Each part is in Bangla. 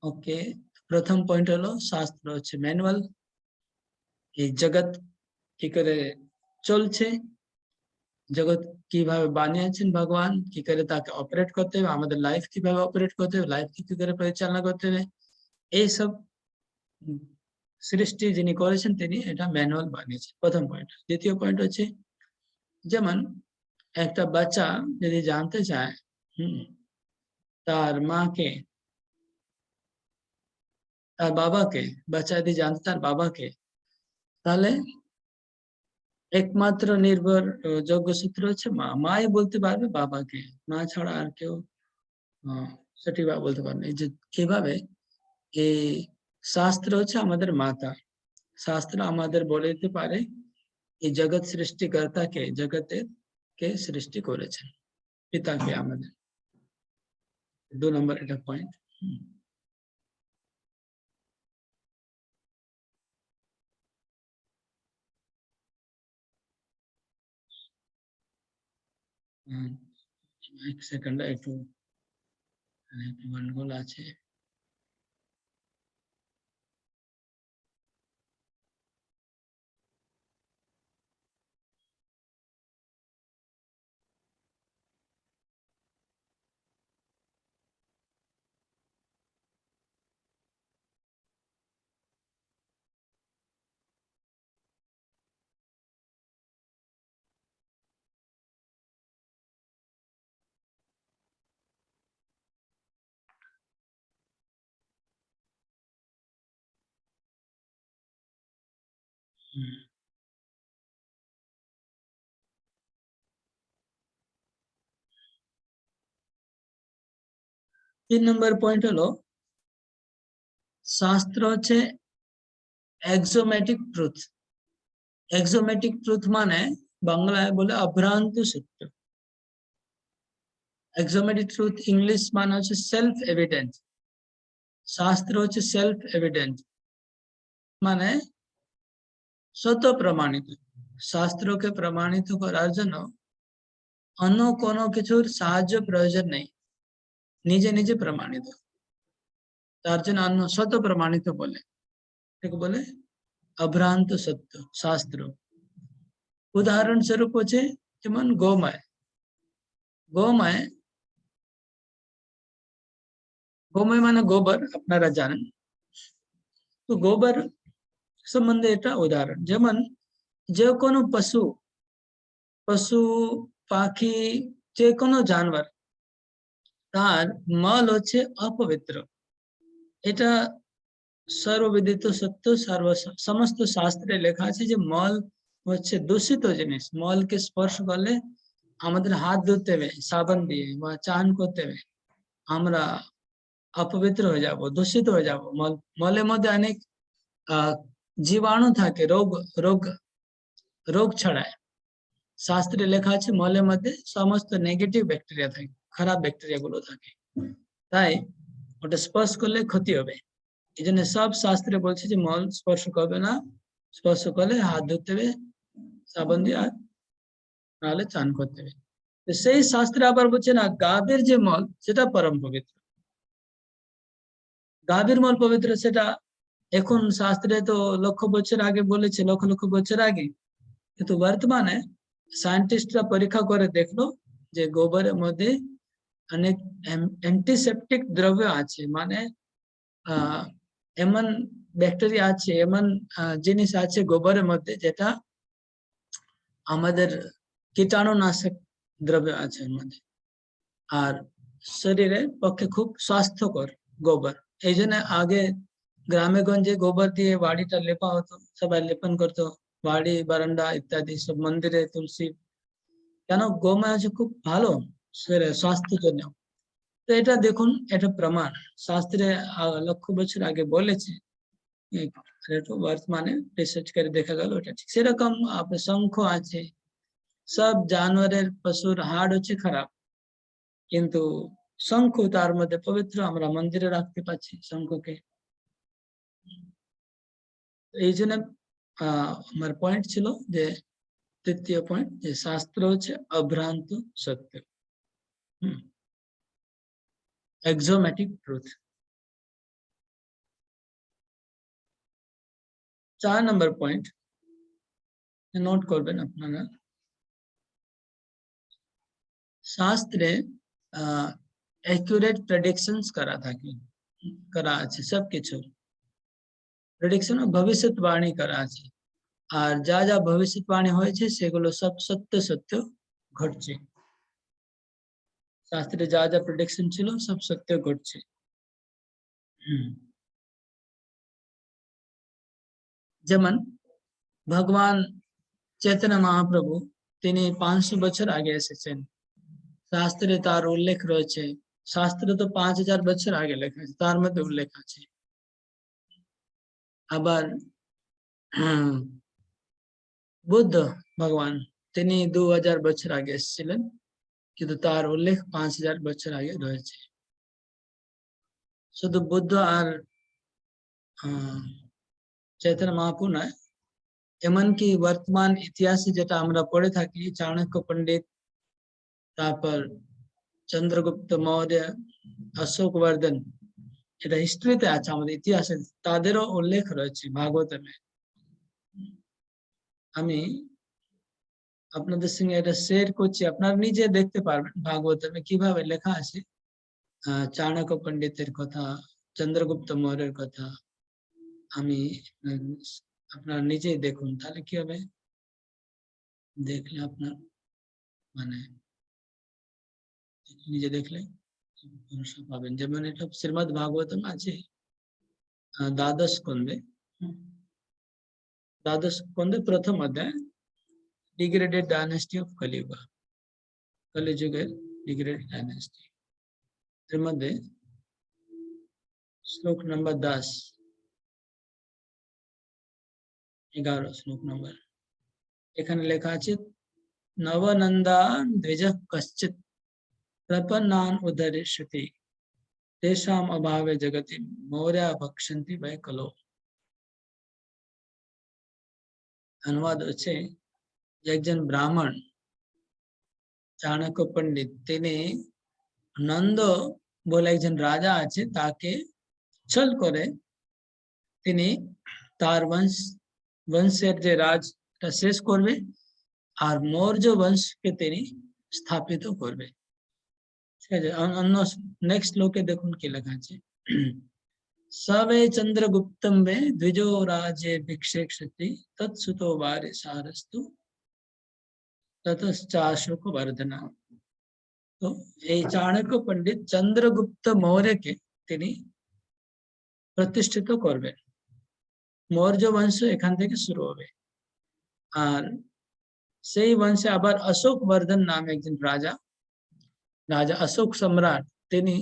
ওকে, প্রথম পয়েন্ট হলো শাস্ত্র হচ্ছে ম্যানুয়াল, এই জগৎ কি করে চলছে, জগৎ কিভাবে বানিয়েছেন ভগবান, কি করে তাকে অপারেট করতে হবে, আমাদের লাইফ কিভাবে অপারেট করতে হবে, লাইফ কি করে পরিচালনা করতে হবে, এইসব সৃষ্টি যিনি করেছেন তিনি এটা ম্যানুয়াল বানিয়েছেন, প্রথম পয়েন্ট। দ্বিতীয় পয়েন্ট হচ্ছে যেমন একটা বাচ্চা যদি জানতে চায় তার মাকে, তার বাবাকে, বাচ্চা যদি জানতে তার বাবাকে, তাহলে একমাত্র নির্ভর যোগ্য সূত্র হচ্ছে মা, মাই বলতে পারবে বাবাকে, মা ছাড়া আর কেউ সঠিকভাবে বলতে পারবে। এই যে কিভাবে এই শাস্ত্র হচ্ছে আমাদের মাতা, শাস্ত্র আমাদের বলে দিতে পারে এই জগৎ সৃষ্টিকর্তাকে, জগতের কে সৃষ্টি করেছেন, পিতাকে আমাদের। 2 নম্বর এটা পয়েন্ট। এক সেকেন্ড, একটু গন্ডগোল আছে। তিন নম্বর পয়েন্ট হলো শাস্ত্র হচ্ছে এক্সোমেটিক ট্রুথ। এক্সোমেটিক ট্রুথ মানে বাংলায় বলে অভ্রান্ত সত্য। এক্সোমেটিক ট্রুথ ইংলিশ মানে হচ্ছে সেলফ এভিডেন্ট, শাস্ত্র হচ্ছে সেলফ এভিডেন্ট মানে স্বত প্রমাণিত। শাস্ত্রকে প্রমাণিত করার জন্য অন্য কোনো কিছুর সাহায্য প্রয়োজন নেই, নিজে নিজে প্রমাণিত, তার জন্য অন্য স্বত প্রমাণিত বলে, ঠিক বলে অভ্রান্ত সত্য শাস্ত্র। উদাহরণ স্বরূপ হচ্ছে যেমন গোময়, গোময়, গোময় মানে গোবর, আপনারা জানেন। তো গোবর সম্বন্ধে এটা উদাহরণ, যেমন যে কোনো পশু, পশু পাখি, যে কোনো জানোয়ার, তার মল হচ্ছে অপবিত্র, এটা সর্ববিদিত সত্য, সমস্ত শাস্ত্রে লেখা আছে যে মল হচ্ছে দূষিত জিনিস, মলকে স্পর্শ করলে আমাদের হাত ধুতে হবে সাবান দিয়ে বা চান করতে হবে, আমরা অপবিত্র হয়ে যাব, দূষিত হয়ে যাব। মলের মধ্যে অনেক জীবাণু থাকে, রোগ রোগ রোগ ছড়ায়। শাস্ত্রে লেখা আছে মলের মধ্যে সমস্ত নেগেটিভ ব্যাকটেরিয়া থাকে, খারাপ ব্যাকটেরিয়া গুলো থাকে, তাই ওটা স্পর্শ করলে ক্ষতি হবে। এই জন্য সব শাস্ত্রে বলছে যে মল স্পর্শ করবে না, স্পর্শ করলে হাত ধুতে হবে সাবান দিয়ে, আর নাহলে চান করতে হবে। তো সেই শাস্ত্রে আবার বলছে না গাভীর যে মল সেটা পরম পবিত্র, গাভীর মল পবিত্র, সেটা এখন শাস্ত্রে তো লক্ষ বছর আগে বলেছে, লক্ষ লক্ষ বছর আগে, কিন্তু বর্তমানে সায়েন্টিস্টরা পরীক্ষা করে দেখলো যে গোবরের মধ্যে অনেক অ্যান্টিসেপ্টিক দ্রব্য আছে, মানে এমন ব্যাকটেরিয়া আছে, এমন জিনিস আছে গোবরের মধ্যে যেটা আমাদের কীটাণুনাশক দ্রব্য আছে এর মধ্যে, আর শরীরের পক্ষে খুব স্বাস্থ্যকর গোবর। এই জন্য আগে গ্রামে গঞ্জে গোবর দিয়ে বাড়িটা লেপা হতো, সবাই লেপন করতো, বাড়ি বারান্দা ইত্যাদি সব, মন্দিরে তুলসী, কেন গোময় আছে খুব ভালো স্বাস্থ্যের জন্য। তো এটা দেখুন, এটা প্রমাণ শাস্ত্রে লক্ষ বছর আগে বলেছে, বর্তমানে রিসার্চ করে দেখা গেল এটা ঠিক। সেরকম আপনার শঙ্খ আছে, সব জানোয়ারের পশুর হাড় হচ্ছে খারাপ, কিন্তু শঙ্খ তার মধ্যে পবিত্র, আমরা মন্দিরে রাখতে পারছি শঙ্খকে। এই জন্য আমার পয়েন্ট ছিল যে, তৃতীয় পয়েন্ট, যে শাস্ত্র হচ্ছে অভ্রান্ত সত্য, axiomatic truth. 4 number point note করবেন আপনারা। শাস্ত্রে অ্যাকুরেট প্রেডিকশনস করা আছে সবকিছু। প্রেডিকশন ভবিষ্যৎবাণী করা আছে, আর যা যা ভবিষ্যৎবাণী হয়েছে সেগুলো সব সত্য সত্য ঘটছে। শাস্ত্রে যা যা প্রেডিকশন ছিল সব সত্য ঘটছে। যেমন ভগবান চৈতন্য মহাপ্রভু তিনি 500 বছর আগে এসেছেন, শাস্ত্রে তার উল্লেখ রয়েছে। শাস্ত্রে তো 5000 বছর আগে লেখা আছে, তার মধ্যে উল্লেখ আছে। আবার বুদ্ধ ভগবান তিনি 2000 বছর আগে এসেছিলেন, কিন্তু তার উল্লেখ 5000 বছর আগে রয়েছে। শুধু বুদ্ধ আর চৈতন্য মহাপ্রভু নয়, এমনকি বর্তমান ইতিহাসে যেটা আমরা পড়ে থাকি, চাণক্য পণ্ডিত, তারপর চন্দ্রগুপ্ত মৌর্য, অশোক বর্ধন, এটা হিস্ট্রিতে আছে, আমাদের ইতিহাসে তাদেরও উল্লেখ রয়েছে ভাগবতমে। আমি আপনাদের সঙ্গে এটা শেয়ার করছি, আপনারা নিজে দেখতে পারবেন ভাগবতমে কিভাবে লেখা আছে চাণক্য পণ্ডিতের কথা, চন্দ্রগুপ্ত মৌর্যের কথা। আমি আপনারা নিজেই দেখুন, তাহলে কি হবে, দেখলে আপনার মানে নিজে দেখলে ভরসা পাবেন। যেমন এটা শ্রীমদ ভাগবতম আছে দ্বাদশ স্কন্ধে প্রথম অধ্যায়, ডিগ্রেডেড ডায়নেস্টি অফ কলিযুগ, কলিযুগের ডিগ্রেডেড ডায়নেস্টি, এর মধ্যে শ্লোক নম্বর 10, 11 শ্লোক নম্বর, এখানে লেখা আছে নবনন্দান দ্বিজ কশ্চিৎ প্রপন্নান উদরিষ্যতি তেষাম অভাবে জগতি মৌর্য ভক্ষন্তি বৈ কলো। অনুবাদ হচ্ছে যে একজন ব্রাহ্মণ চাণক্য পণ্ডিত, তিনি নন্দ বলে একজন রাজা আছে, তাকে ছল করে তিনি তার বংশের যে রাজটা শেষ করবে, আর মৌর্য বংশকে তিনি স্থাপিত করবে। ঠিক আছে, অন্য নেক্সট শ্লোকে দেখুন কি লেখা আছে, সবে চন্দ্রগুপ্তম বে দ্বিজো রাজে ভিক্ষেক্ষতি তৎসুতো বারে সারস্তু ততশ্চাশোক বর্ধনা। তো এই চাণক্য পণ্ডিত চন্দ্রগুপ্ত মৌর্যকে তিনি প্রতিষ্ঠিত করবেন, মৌর্য বংশ এখান থেকে শুরু হবে। আর সেই বংশে আবার অশোক বর্ধন নামে একজন রাজা অশোক সম্রাট, তিনি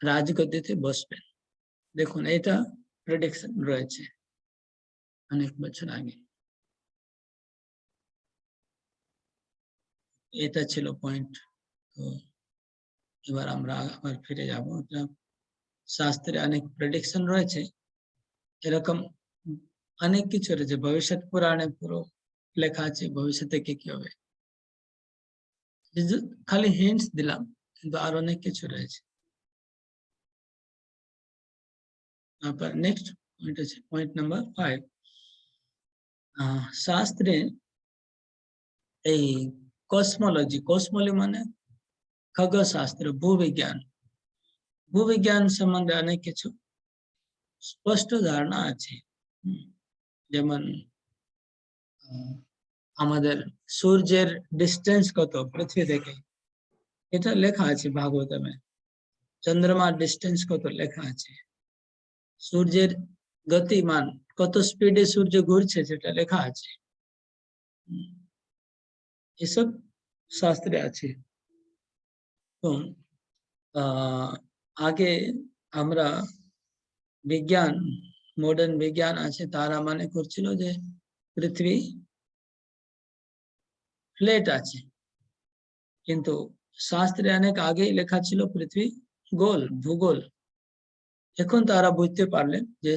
রাজগদ্দিতে বসবেন। দেখুন এটা প্রেডিকশন রয়েছে অনেক বছর আগে। এটা ছিল পয়েন্ট। তো এবার আমরা আবার ফিরে যাব, শাস্ত্রে অনেক প্রেডিকশন রয়েছে, এরকম অনেক কিছু রয়েছে, ভবিষ্যৎ পুরাণে পুরো লেখা আছে ভবিষ্যতে কি হবে। খালি হিন্টস দিলাম, কিন্তু আর অনেক কিছু রয়েছে। তারপর নেক্সট পয়েন্ট আছে পয়েন্ট নাম্বার 5, শাস্ত্রে এই কসমোলজি মানে খগোলশাস্ত্র, ভূবিজ্ঞান সম্বন্ধে অনেক কিছু স্পষ্ট ধারণা আছে। যেমন আমাদের সূর্যের ডিস্টেন্স কত পৃথিবী থেকে, এটা লেখা আছে ভাগবতমে। চন্দ্রমার ডিস্টেন্স কত লেখা আছে, সূর্যের গতিমান কত স্পিডে সূর্য ঘুরছে সেটা লেখা আছে, এসব শাস্ত্রে আছে। তো আগে আমরা বিজ্ঞান, মডার্ন বিজ্ঞান আছে, তারা মানে করছিল যে পৃথিবী ফ্ল্যাট আছে, কিন্তু শাস্ত্রে অনেক আগেই লেখা ছিল পৃথিবী গোল, ভূগোল। এখন তারা বুঝতে পারলেন যে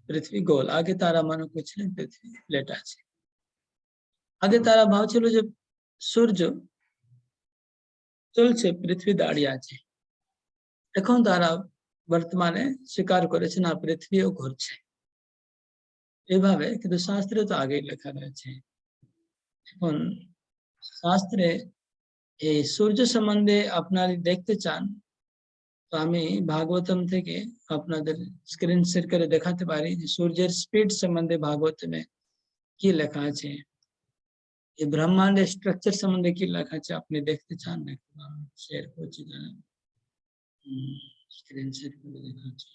পৃথিবী গোল, আগে তারা মনে করছিলেন পৃথিবী ফ্ল্যাট আছে। আগে তারা ভাবছিল যে সূর্য চলছে, পৃথিবী দাঁড়িয়ে আছে। এখন তারা বর্তমানে স্বীকার করেছে না, পৃথিবীও ঘুরছে। এভাবে, কিন্তু শাস্ত্রে তো আগেই লেখা রয়েছে। এখন শাস্ত্রে এই সূর্য সম্বন্ধে আপনারা দেখতে চান তো আমি ভাগবতম থেকে আপনাদের স্ক্রিন শেয়ার করে দেখাতে পারি যে সূর্যের স্পিড সম্বন্ধে ভাগবতমে কি লেখা আছে, এই ব্রহ্মাণ্ডের স্ট্রাকচার সম্বন্ধে কি লেখা আছে আপনি দেখতে চান নাকি শেয়ার করছি, স্ক্রিন শেয়ার করে দেখাচ্ছি।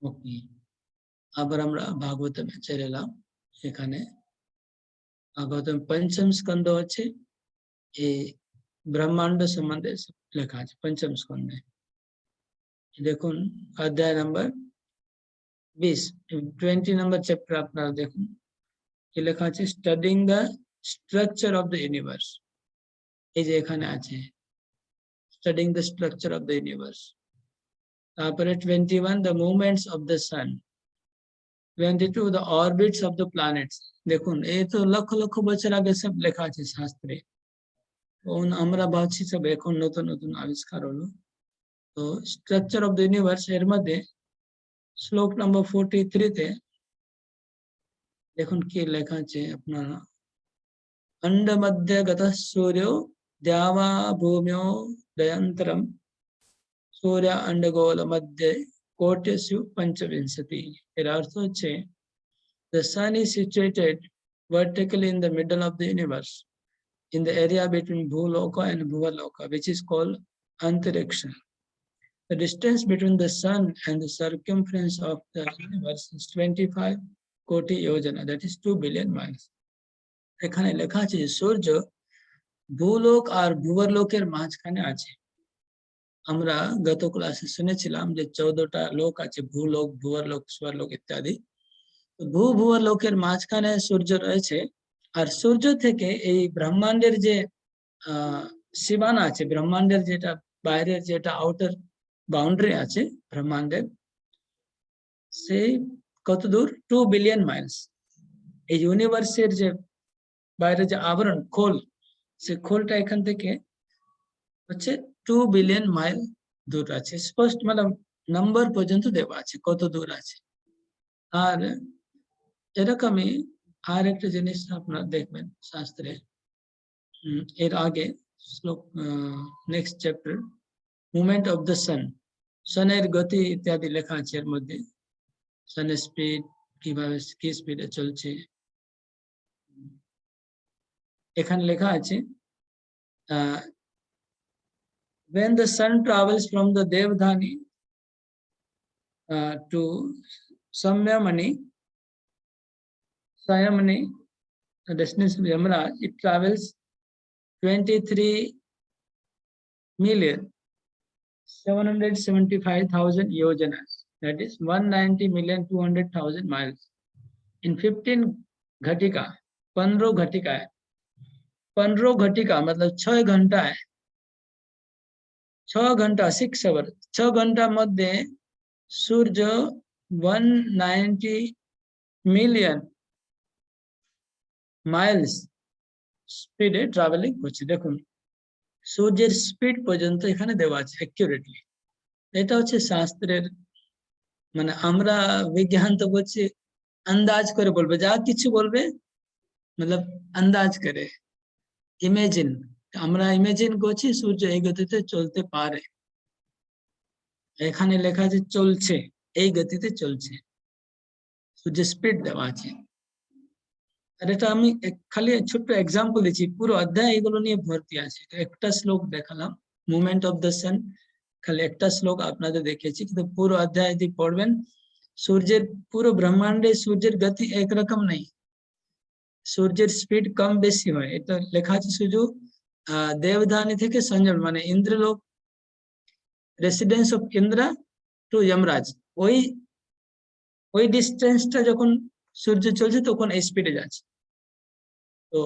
ওকে, আবার আমরা ভাগবতমে চলে এলাম। এখানে ভাগবতম পঞ্চম স্কন্ধ আছে, এই ব্রহ্মাণ্ড সম্বন্ধে লেখা আছে পঞ্চম স্কন্ধে। দেখুন অধ্যায় নম্বর 20, 20 নম্বর চ্যাপ্টার আপনারা দেখুন কি লেখা আছে, studying the structure of the universe. এই যে এখানে আছে studying the structure of the universe. তারপরে 21 the movements of the sun, 22 the orbits of the planets. দেখুন এই তো লক্ষ লক্ষ বছর আগে সব লেখা আছে শাস্ত্রে, আমরা ভাবছি সব এখন নতুন নতুন আবিষ্কার হলো। তো স্ট্রাকচার অফ দ্য ইউনিভার্স এর মধ্যে শ্লোক নম্বর 43 তে দেখুন কি লেখা আছে আপনারা, अंड मध्य गतः सूर्यो द्यावा भूम्यो दयंतरम सूर्य अंडगोल मध्य कोट्यसु पंचविंशति। এর অর্থ হচ্ছে the sun is situated vertically in the middle of the universe in the area between Bhuloka and Bhuvaloka, which is called Antariksha. The distance between the sun and the circumference of the universe is 25 koti yojana, that is 2 billion miles. এখানে লেখা আছে যে সূর্য ভূলোক আর ভুবরলোকের মাঝখানে আছে। আমরা গত ক্লাসে শুনেছিলাম যে 14টা লোক আছে, ভূলোক, ভুবরলোক, স্বর্লোক ইত্যাদি। ভূবরলোকের মাঝখানে সূর্য রয়েছে, আর সূর্য থেকে এই ব্রহ্মাণ্ডের যে সীমানা আছে, ব্রহ্মাণ্ডের যেটা বাইরের যেটা আউটার বাউন্ডারি আছে ব্রহ্মাণ্ডের, সেই কত দূর, 2 বিলিয়ন মাইলস। এই ইউনিভার্সের যে বাইরে যে আবরণ খোল, সে খোলটা এখান থেকে হচ্ছে 2 বিলিয়ন মাইল দূর আছে। স্পষ্ট মানে নাম্বার পর্যন্ত দেওয়া আছে কত দূর আছে। আর এরকমই আর একটা জিনিস আপনারা দেখবেন শাস্ত্রে, এর আগে শ্লোক next chapter movement of the sun, সানের গতি ইত্যাদি লেখা আছে এর মধ্যে, সানের স্পিড কিভাবে কি স্পিডে চলছে। এখানে লেখা আছে when the sun travels from the Devdhani to Samyamani, the destination of Yamaraj, it travels 23,775,000 yojanas, that is 190,200,000 miles in 15 घटिका, 15 घटिका है। 15 घटिका मतलब 6 घंटा है, 6 घंटा 6 आवर, 6 घंटा मध्य सूर्य 190 মিলিয়ন মাইলস স্পিডে ট্রাভেলিং করছে। দেখুন সূর্যের স্পিড পর্যন্ত এখানে দেওয়া আছে অ্যাকুরেটলি। এটা হচ্ছে শাস্ত্রের, মানে আমরা বিজ্ঞান তো বলছি আন্দাজ করে বলবে, যা কিছু বলবে মতলব আন্দাজ করে, ইমেজিন, আমরা ইমেজিন করছি সূর্য এই গতিতে চলতে পারে। এখানে লেখা আছে চলছে, এই গতিতে চলছে, সূর্যের স্পিড দেওয়া আছে। আর এটা আমি খালি ছোট্ট এক্সাম্পল দিচ্ছি, পুরো অধ্যায় এগুলো নিয়ে ভর্তি আছে। একটা শ্লোক দেখালাম মুভমেন্ট অফ দ্য সান, খালি একটা শ্লোক আপনাদের দেখেছি, কিন্তু পুরো অধ্যায় যদি পড়বেন, সূর্যের পুরো ব্রহ্মাণ্ডে সূর্যের গতি একরকম নেই, সূর্যের স্পিড কম বেশি হয়। এটা লেখা আছে শুধু দেবধানী থেকে সঞ্জম মানে Indralok, residence of Indra to Yamraj, ওই ডিস্টেন্সটা যখন সূর্য চলছে তখন এই স্পিডে যাচ্ছে। তো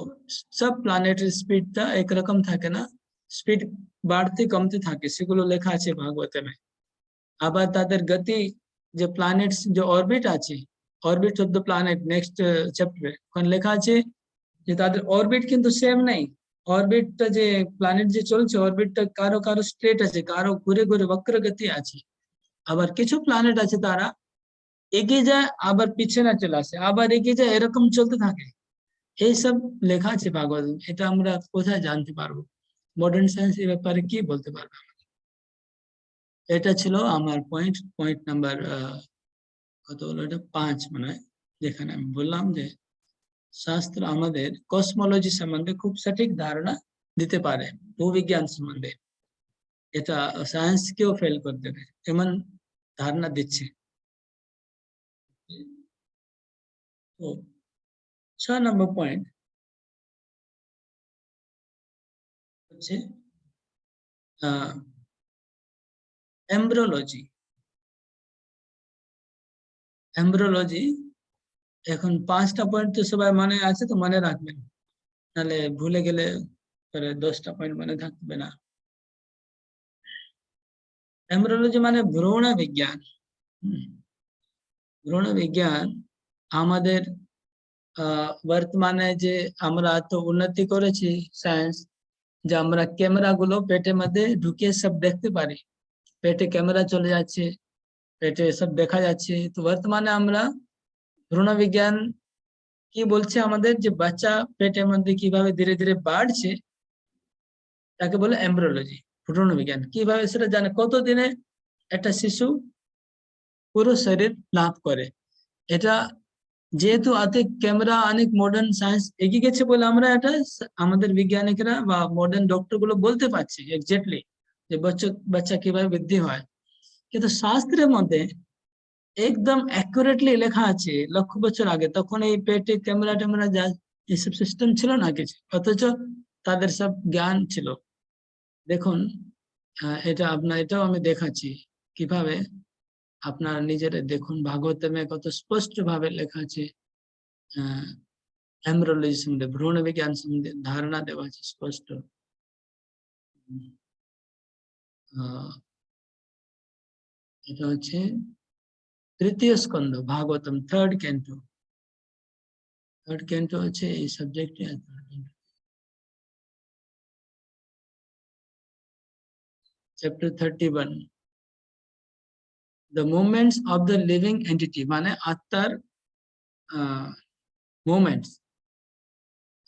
সব প্ল্যানেটের স্পিডটা একরকম থাকে না, স্পিড বাড়তে কমতে থাকে, সেগুলো লেখা আছে ভাগবতমে। আবার তাদের গতি, যে প্ল্যানেটস যে অরবিট আছে orbits of the planet next chapter ওখানে লেখা আছে যে তাদের অরবিট কিন্তু সেম নাই। অরবিটটা যে প্ল্যানেট যে চলছে অরবিটটা কারো কারো স্ট্রেট আছে, কারো ঘুরে ঘুরে বক্রগতি আছে। আবার কিছু প্ল্যানেট আছে তারা এগিয়ে যায় আবার পিছনে চলে আসে, আবার এগিয়ে যায়, এরকম চলতে থাকে। এইসব লেখা আছে ভাগবত। এটা আমরা কোথায় জানতে পারবো? মডার্ন সায়েন্স এ ব্যাপারে কি বলতে পারবে? এটা ছিল আমার পয়েন্ট নাম্বার কত হলো এটা 5 মনে হয়, যেখানে আমি বললাম যে শাস্ত্র আমাদের কসমোলজি সম্বন্ধে খুব সঠিক ধারণা দিতে পারে, ভূবিজ্ঞান সম্বন্ধে। এটা সায়েন্সকেও ফেল করতে পারে এমন ধারণা দিচ্ছে। তো 6 নম্বর পয়েন্ট হচ্ছে এমব্রিওলজি। এমব্রিওলজি এখন 5টা পয়েন্ট তো সবাই মনে আছে, তো মনে রাখবেন, নাহলে ভুলে গেলে 10টা পয়েন্ট মনে থাকবে না। এমব্রিওলজি মানে ভ্রূণ বিজ্ঞান। ভ্রূণ বিজ্ঞান আমাদের বর্তমানে যে আমরা এত উন্নতি করেছি সায়েন্স, যে আমরা ক্যামেরা গুলো পেটের মধ্যে ঢুকিয়ে সব দেখতে পারি, পেটে ক্যামেরা চলে যাচ্ছে, পেটে সব দেখা যাচ্ছে। তো বর্তমানে আমরা ভ্রূণ বিজ্ঞান কি বলছে আমাদের, যে বাচ্চা পেটের মধ্যে কিভাবে ধীরে ধীরে বাড়ছে তাকে বলে এমব্রিওলজি, ভ্রূণ বিজ্ঞান। কিভাবে সেটা জানে, কতদিনে একটা শিশু পুরো শরীর লাভ করে। এটা যেহেতু ক্যামেরা অনেক মডার্ন সায়েন্স এগিয়ে গেছে বলে আমরা এটা আমাদের বিজ্ঞানিকরা বা মডার্ন ডক্টর গুলো বলতে পারছি এক্স্যাক্টলি যে বাচ্চা কিভাবে বৃদ্ধি হয়। কিন্তু শাস্ত্রের মধ্যে একদম অ্যাকুরেটলি লেখা আছে লক্ষ বছর আগে, তখন এই পেটে ক্যামেরা ট্যামেরা যা এসব সিস্টেম ছিল না কিছু, অথচ তাদের সব জ্ঞান ছিল। দেখুন এটা এটাও আমি দেখাচ্ছি কিভাবে, আপনারা নিজেরা দেখুন ভাগবতমে কত স্পষ্ট ভাবে লেখা আছে এমব্রিওলজি সম্বন্ধে, ভ্রূণ বিজ্ঞান সম্বন্ধে ধারণা দেওয়া আছে স্পষ্ট। এটা হচ্ছে 3য় স্কন্ধ Bhagavatam 3rd canto. 3rd canto হচ্ছে এই সাবজেক্টে। Chapter 31, the movements of the living entity, মানে আত্মার মুভমেন্টস,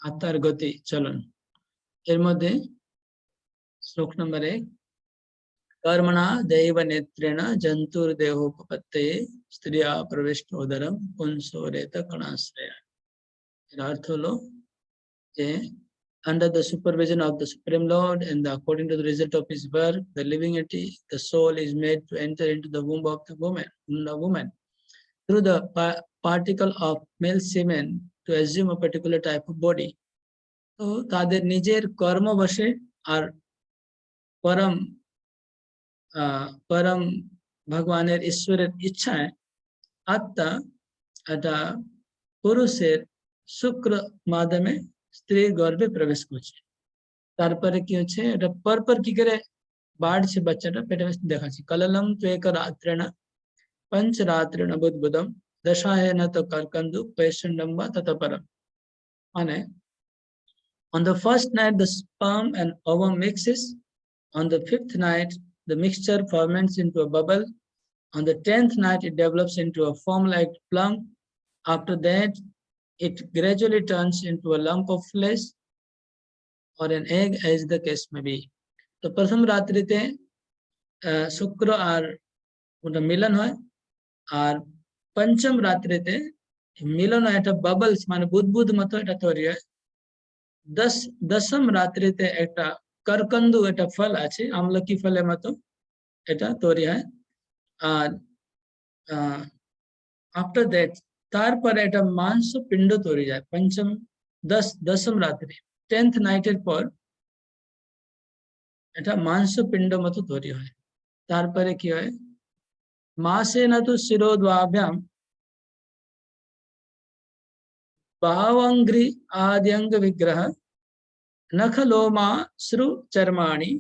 আত্মার গতি চলন। এর মধ্যে শ্লোক নম্বর 1, कर्मणा दैव नेत्रेण जंतुर्देहोपपत्तये स्त्रिया प्रविष्टोदरम पुंसोरेत कणाश्रय। এর অর্থ হলো যে under the supervision of the Supreme Lord and according to the result of his work, the living entity, the soul is made to enter into the womb of the woman through the particle of male semen to assume a particular type of body. তো তাদের নিজের কর্ম বশে আর পরম ভগবানের ঈশ্বরের ইচ্ছায় আত্মা এটা পুরুষের শুক্র মাধ্যমে স্ত্রীর গর্ভে প্রবেশ করছে। তারপরে কি হচ্ছে, এটা পরপর কি করে বাড়ছে বাচ্চাটা পেটে দেখাচ্ছে। কললম ত্বেক রাত্রেণ পঞ্চ রাত্রেণ বুদ্বুদম দশায়ন তো কারকন্দু পৈশণ্ডম বা ততপরম। মানে on the first night the sperm and ovum mixes, on the 5th night the mixture ferments into a bubble, on the 10th night it develops into a foam-like plum, after that it gradually turns into a lump of flesh or an egg as the case may be. তো প্রথম রাত্রিতে শুক্র আর ওটা মিলন হয়, আর পঞ্চম রাত্রিতে মিলন হয়, একটা বাবলস মানে বুদবুদ মতো এটা তৈরি হয়। দশম রাত্রিতে একটা করকন্দু একটা ফল আছে আমলকি ফলের মতো, এটা তৈরি হয়। আর আফটার দ্যাট তারপরে একটা মাংস পিণ্ড তৈরি যায় দশম রাত্রে, 10th নাইটের পর এটা মাংস পিণ্ড মতো তৈরি হয়। তারপরে কি হয়, মাসে না তো শিরোদ্বাভ্যাম বাহাঙ্গ্রি আদ্যঙ্গ বিগ্রহ নখলোমা শ্রু চর্মাণি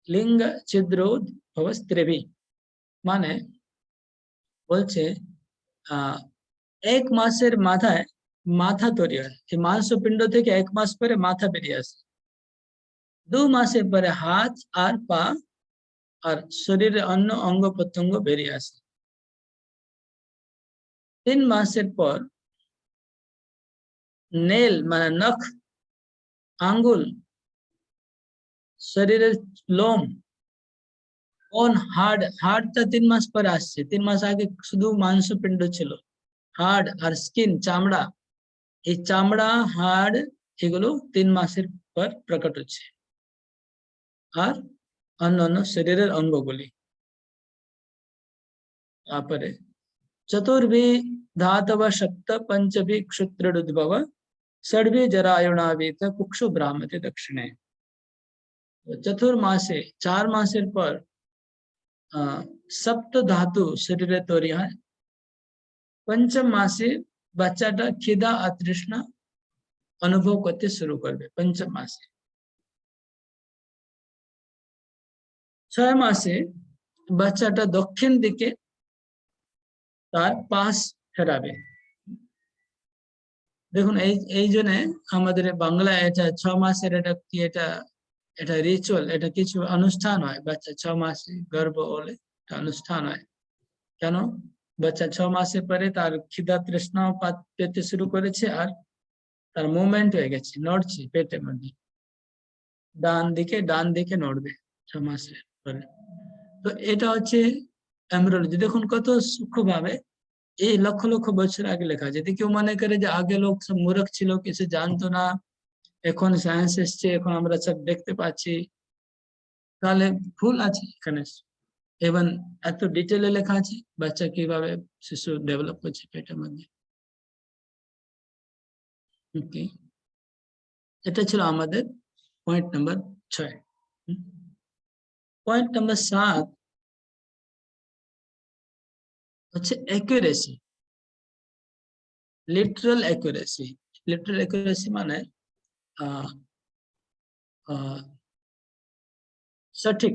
লিঙ্গ ছিদ্রোদ্ভব স্ত্রীভি। মানে বলছে एक मासेर माथाय माथा तैरी हय এই মাংসপিণ্ড থেকে এক মাস পরে মাথা বেরিয়ে আসে 2 মাসে পরে হাত আর পা আর শরীরের অন্য অঙ্গ প্রত্যঙ্গ বেরিয়ে আসে 3 মাসের পর নেল মানে নখ আঙ্গুল শরীরের লোম কোন হাড়টা 3 মাস পরে আসছে 3 মাস আগে শুধু মাংসপিণ্ড ছিল হাড় আর স্কিন চামড়া এই চামড়া হাড় এগুলো 3 মাসের পর প্রকট হচ্ছে আর অন্যান্য শরীরের অঙ্গগুলি তারপরে चतुर्भि धातव सप्त पंचभि क्षुत्रोद्भव षड्भि जरायुणावीत कुक्षु ब्राह्मते दक्षिणे चतुर्मासे 4 मासेर पर सप्त धातु शरीरे तैरी है पंचम मासे বাচ্চাটা খিদা আর তৃষ্ণা অনুভব করতে শুরু করবে पंचम मासे 6 মাসে বাচ্চাটা দক্ষিণ দিকে তার পাশ ফেরাবে দেখুন এই জন্য আমাদের বাংলায় এটা 6 মাসের এটা কি এটা রিচুয়াল এটা কিছু অনুষ্ঠান হয় বাচ্চা 6 মাসে গর্ভ হলে এটা অনুষ্ঠান হয় কেন বাচ্চা 6 মাসে পরে তার খিদা তৃষ্ণা পেতে শুরু করেছে আর তার মুভমেন্ট হয়ে গেছে নড়ছে পেটের মধ্যে ডান দিকে নড়বে 6 মাসে পরে তো এটা হচ্ছে এমব্রিয়োলজি দেখুন কত সূক্ষ্মভাবে এই লক্ষ লক্ষ বছর আগে লেখা যদি কেউ মনে করে যে আগে লোক সব মূর্খ ছিল কিছু জানতো না এখন সায়েন্স এসছে এখন আমরা সব দেখতে পাচ্ছি তাহলে ভুল আছে এখানে এবং এত ডিটেইলে লেখা আছে বাচ্চা কিভাবে শিশু ডেভেলপ করছে পেটের মধ্যে ওকে এটা ছিল আমাদের পয়েন্ট নাম্বার 6 পয়েন্ট নাম্বার 7 হচ্ছে অ্যাকুরেসি লিটারাল অ্যাকুরেসি মানে সঠিক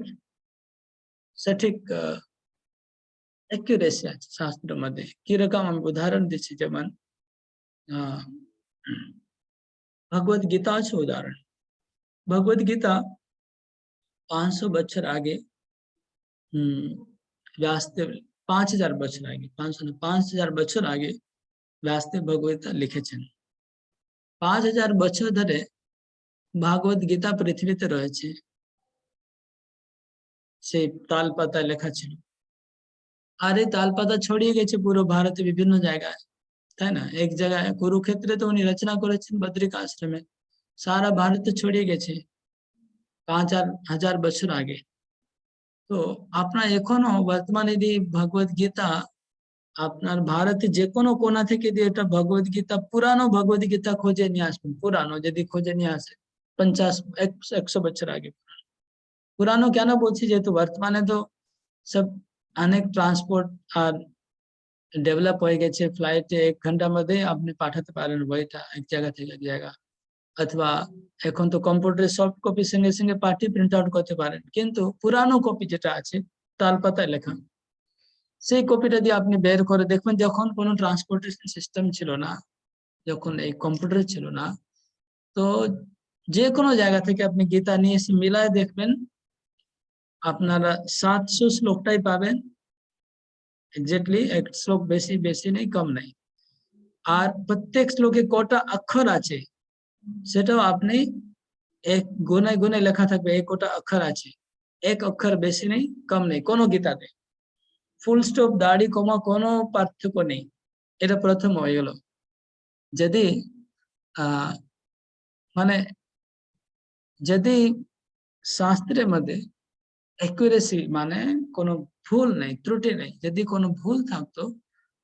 অ্যাকুরেসি আছে শাস্ত্রের মধ্যে কিরকম আমি উদাহরণ দিচ্ছি যেমন भगवद गीता আছে উদাহরণ भगवद गीता 500 বছর আগে व्यासदेव 5000 বছর আগে 5000 বছর আগে व्यासदेव भगवद गीता লিখেছেন 5000 বছর ধরে ভাগবত গীতা পৃথিবীতে রয়েছে সেই তালপাতা লেখা ছিল আর এই তালপাতা ছড়িয়ে গেছে পুরো ভারতে বিভিন্ন জায়গায় তাই না এক জায়গায় কুরুক্ষেত্রে তো উনি রচনা করেছেন বদ্রিক আশ্রমে সারা ভারতে ছড়িয়ে গেছে 5000 বছর আগে তো আপনার এখনো বর্তমানে যদি ভগবত গীতা আপনার ভারতে যে কোনো কোণা থেকে দিয়ে এটা ভগবত গীতা পুরানো ভগবত গীতা খোঁজে নিয়ে আসবেন পুরানো যদি খোঁজে নিয়ে আসে 50-100 বছর আগে পুরানো কেন বলছি যেহেতু বর্তমানে তো সব অনেক ট্রান্সপোর্ট আর ডেভেলপ হয়ে গেছে ফ্লাইটে 1 ঘন্টার মধ্যে আপনি পাঠাতে পারেন বইটা এক জায়গা থেকে এক জায়গা অথবা এখন তো কম্পিউটারে সফট কপি সঙ্গে সঙ্গে পাঠিয়ে প্রিন্ট আউট করতে পারেন কিন্তু পুরানো কপি যেটা আছে তালপাতায় লেখা সেই কপিটা দিয়ে আপনি বের করে দেখবেন যখন কোনো ট্রান্সপোর্টেশন সিস্টেম ছিল না যখন এই কম্পিউটার ছিল না তো যে কোনো জায়গা থেকে আপনি গীতা নিয়ে এসে মিলায় দেখবেন আপনারা 700 শ্লোকটাই পাবেন এক্স্যাক্টলি এক শ্লোক বেশি নেই কম নেই আর প্রত্যেক শ্লোকে কটা অক্ষর আছে সেটাও আপনি এক গুণে লেখা থাকবে এই কটা অক্ষর আছে এক অক্ষর বেশি নেই কম নেই কোনো গীতাতে ফুল স্টপ দাড়ি কমা কোনো পার্থক্য নেই এটা প্রথম হয়ে গেল যদি মানে যদি শাস্ত্রের মধ্যে অ্যাকুরেসি মানে কোনো ভুল নেই ত্রুটি নেই যদি কোনো ভুল থাকতো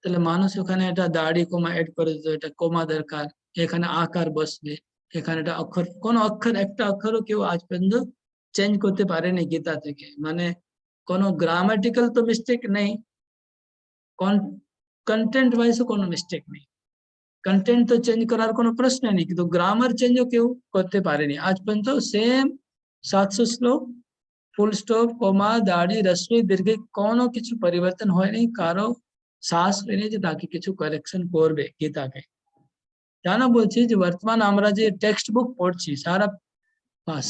তাহলে মানুষ ওখানে এটা দাড়ি কমা এড করে দিত এটা কমা দরকার এখানে আকার বসবে এখানে এটা অক্ষর কোন অক্ষর একটা অক্ষরও কেউ আজ পর্যন্ত চেঞ্জ করতে পারেনি গীতা থেকে মানে কোনো গ্রামাটিক্যাল তো মিস্টেক নেই কন্টেন্ট ওয়াইজ কোনো মিস্টেক নেই কন্টেন্ট তো চেঞ্জ করার কোনো প্রশ্ন নেই কিন্তু গ্রামার চেঞ্জও কেউ করতে পারেনি আজ পর্যন্ত সেম 700 শ্লোক ফুল স্টপ কমা দাড়ি রস্বই দীর্ঘ কোনো কিছু পরিবর্তন হয়নি কারো সাহস এনেছে তাকে কিছু কারেকশন করবে গীতাকে। কেন বলছি যে বর্তমান আমরা যে টেক্সট বুক পড়ছি সারা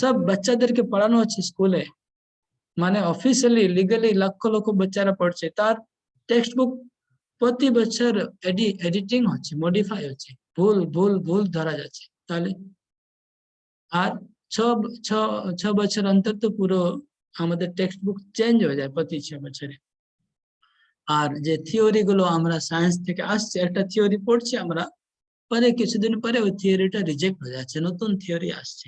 সব বাচ্চাদেরকে পড়ানো হচ্ছে স্কুলে, মানে অফিসিয়ালি লিগালি লক্ষ লক্ষ বাচ্চারা পড়ছে, তার টেক্সট বুক প্রতি বছর এডিটিং হচ্ছে, মডিফাই হচ্ছে, ভুল ভুল ভুল ধরা যাচ্ছে। তাহলে আর ছ ছ ছ বছর অন্তর তো পুরো আমাদের টেক্সট বুক চেঞ্জ হয়ে যায় প্রতি 6 বছরে। আর যে থিওরি গুলো আমরা সায়েন্স থেকে আসছে, একটা থিওরি পড়ছি আমরা, পরে কিছুদিন পরে ওই থিওরিটা রিজেক্ট হয়ে যাচ্ছে, নতুন থিওরি আসছে,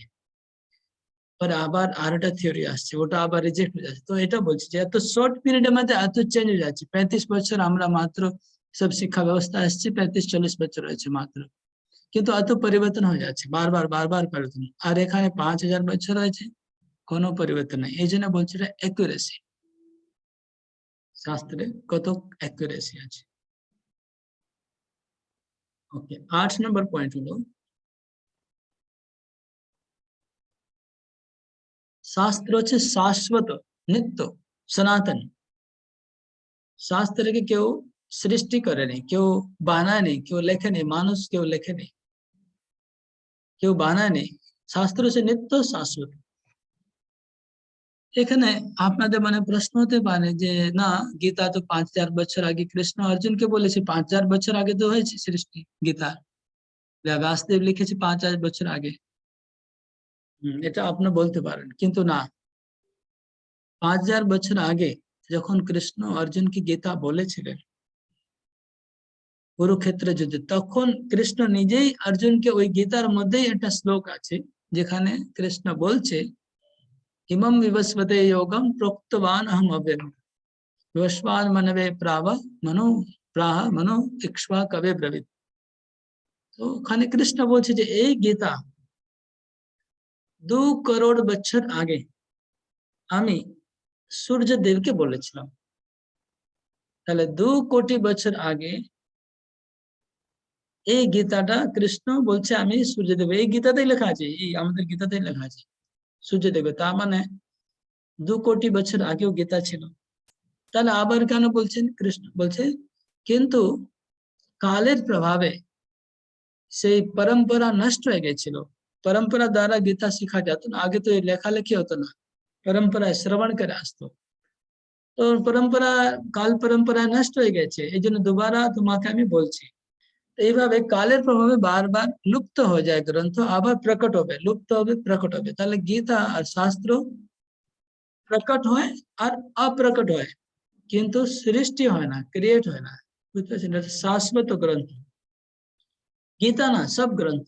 পরে আবার আর একটা থিওরি আসছে, ওটা আবার রিজেক্ট হয়ে যাচ্ছে। তো এটা বলছি যে এত শর্ট পিরিয়ডের মধ্যে এত চেঞ্জ হয়ে যাচ্ছে। 35 বছর আমরা মাত্র সব শিক্ষা ব্যবস্থা আসছে, 35-40 বছর হয়েছে মাত্র, কিন্তু এত পরিবর্তন হয়ে যাচ্ছে, বারবার বারবার পরিবর্তন। আর এখানে 5000 বছর হয়েছে, কোনো পরিবর্তন নেই। এই জন্য বলছি এটা অ্যাকুরেসি, শাস্ত্রে কত অ্যাকুরেসি আছে। ওকে, 8 নম্বর পয়েন্ট হলো শাস্ত্র হচ্ছে শাশ্বত, নিত্য, সনাতন। শাস্ত্রকে কেউ সৃষ্টি করেনি, কেউ বানায়নি, কেউ লেখেনি, মানুষ কেউ লেখেনি, কেউ বানায়নি। শাস্ত্র হচ্ছে নিত্য, শাশ্বত। এখানে আপনাদের মানে প্রশ্ন হতে পারে যে না, গীতা তো 5000 বছর আগে কৃষ্ণ অর্জুনকে বলেছে, 5000 বছর আগে তো হয়েছে সৃষ্টি গীতা, ব্যাসদেব লিখেছে 5000 বছর আগে। এটা আপনি বলতে পারেন, কিন্তু না, 5000 বছর আগে যখন কৃষ্ণ অর্জুনকে গীতা বলেছিলেন কুরুক্ষেত্র যুদ্ধে, তখন কৃষ্ণ নিজেই অর্জুনকে, ওই গীতার মধ্যেই একটা শ্লোক আছে যেখানে কৃষ্ণ বলছে ইমম বিবস্বতে যোগম প্রোক্তবান অহম অব্যম বিবস্বান মনবে প্রাহ মনো প্রাহ মনো ইক্ষ্বা কবে ব্রবীত। তো ওখানে কৃষ্ণ বলছে যে এই গীতা 2 করোড় বছর আগে আমি সূর্য দেবকে বলেছিলাম। তাহলে 2 কোটি বছর আগে এই গীতাটা কৃষ্ণ বলছে আমি সূর্যদেব, এই গীতাতেই লেখা আছে, এই আমাদের গীতাতেই লেখা আছে সূর্যদেব, তার মানে 2 কোটি বছর আগেও গীতা ছিল। তাহলে আবার কেন বলছেন? কৃষ্ণ বলছে কিন্তু কালের প্রভাবে সেই পরম্পরা নষ্ট হয়ে গেছিল, পরম্পরা দ্বারা গীতা শিখা যেত না, আগে তো লেখালেখি হতো না, পরম্পরায় শ্রবণ করে আসতো, তো পরম্পরা কাল পরম্পরায় নষ্ট হয়ে গেছে, এই জন্য দুবারা তোমাকে আমি বলছি। এইভাবে কালের প্রভাবে বারবার লুপ্ত হয়ে যায় গ্রন্থ, আবার প্রকট হবে, লুপ্ত হবে, প্রকট হবে। তাহলে গীতা আর শাস্ত্র প্রকট হয় আর অপ্রকট হয়, কিন্তু সৃষ্টি হয় না, ক্রিয়েট হয় না, বুঝতে পারছেন? এটা শাশ্বত গ্রন্থ। গীতা না, সব গ্রন্থ,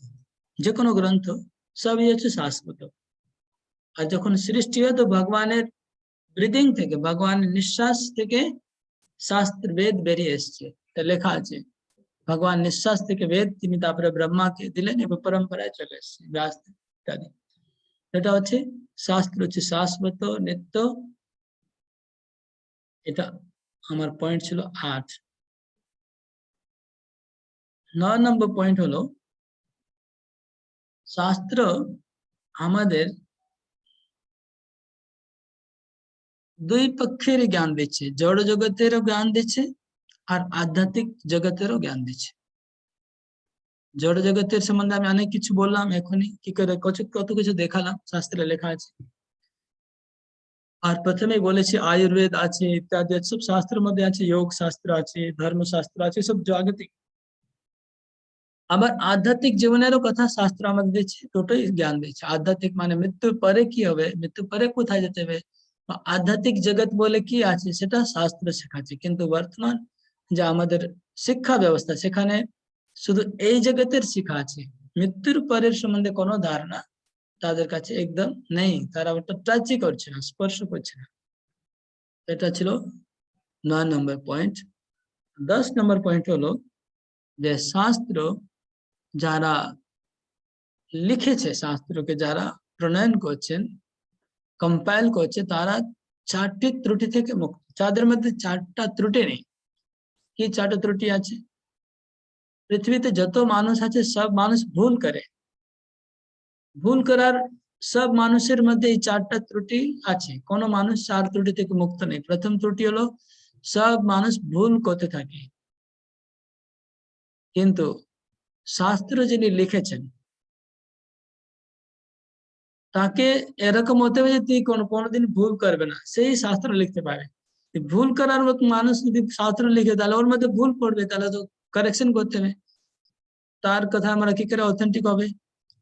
যে কোনো গ্রন্থ সবই হচ্ছে শাশ্বত। আর যখন সৃষ্টি হয় তো ভগবানের ব্রিদিং থেকে, ভগবানের নিঃশ্বাস থেকে শাস্ত্র বেদ বেরিয়ে এসছে। তা লেখা আছে ভগবান নিঃশ্বাস থেকে বেদ তিনি তারপরে ব্রহ্মাকে দিলেন এবং পরম্পরায় চলে এসছে ব্যাস ইত্যাদি। এটা হচ্ছে শাস্ত্র, হচ্ছে শাশ্বত, নিত্য। এটা আমার পয়েন্ট ছিল 8। 9 নম্বর পয়েন্ট হলো শাস্ত্র আমাদের দুই পক্ষের জ্ঞান দিচ্ছে, জড় জগতেরও জ্ঞান দিচ্ছে আর আধ্যাত্মিক জগতেরও জ্ঞান দিচ্ছে। জড় জগতের সম্বন্ধে আমি অনেক কিছু বললাম এখনই, কি করে কত কিছু দেখালাম শাস্ত্রে লেখা আছে। আর প্রথমেই বলেছি আয়ুর্বেদ আছে, ইত্যাদি সব শাস্ত্রের মধ্যে আছে, যোগ শাস্ত্র আছে, ধর্মশাস্ত্র আছে, সব জাগতিক। আবার আধ্যাত্মিক জীবনেরও কথা শাস্ত্র আমাদের দিচ্ছে, দুটোই জ্ঞান দিচ্ছে। আধ্যাত্মিক মানে মৃত্যুর পরে কি হবে, মৃত্যুর পরে কোথায় যেতে হবে, আধ্যাত্মিক জগৎ বলে কি আছে সেটা শাস্ত্র শেখাচ্ছে। কিন্তু বর্তমান যে আমাদের শিক্ষা ব্যবস্থা, সেখানে শুধু এই জগতের শিক্ষা আছে, মৃত্যুর পরের সম্বন্ধে কোনো ধারণা তাদের কাছে একদম নেই, তারা ওটা টাচই করছে না, স্পর্শ করছে না। এটা ছিল 9 নম্বর পয়েন্ট। 10 নম্বর পয়েন্ট হলো যে শাস্ত্র যারা লিখেছে, শাস্ত্রকে যারা প্রণয়ন করছেন, কম্পাইল করছে, তারা 4টি ত্রুটি থেকে মুক্ত। যাদের মধ্যে 4টা ত্রুটি নেই। কি 4টা ত্রুটি আছে? পৃথিবীতে যত মানুষ আছে সব মানুষ ভুল করে, ভুল করার সব মানুষের মধ্যে এই 4টা ত্রুটি আছে, কোনো মানুষ 4 ত্রুটি থেকে মুক্ত নেই। প্রথম ত্রুটি হলো সব মানুষ ভুল করতে থাকে, কিন্তু শাস্ত্র যিনি লিখেছেন তাকে এরকম হতে হবে যে তুই কোনোদিন ভুল করবে না, সেই শাস্ত্র লিখতে পারে। ভুল করার মতো মানুষ যদি শাস্ত্র লিখে তাহলে ওর মধ্যে ভুল পড়বে, তাহলে তো কারেকশন করতে হবে। তার কথা আমরা কি করে অথেন্টিক হবে?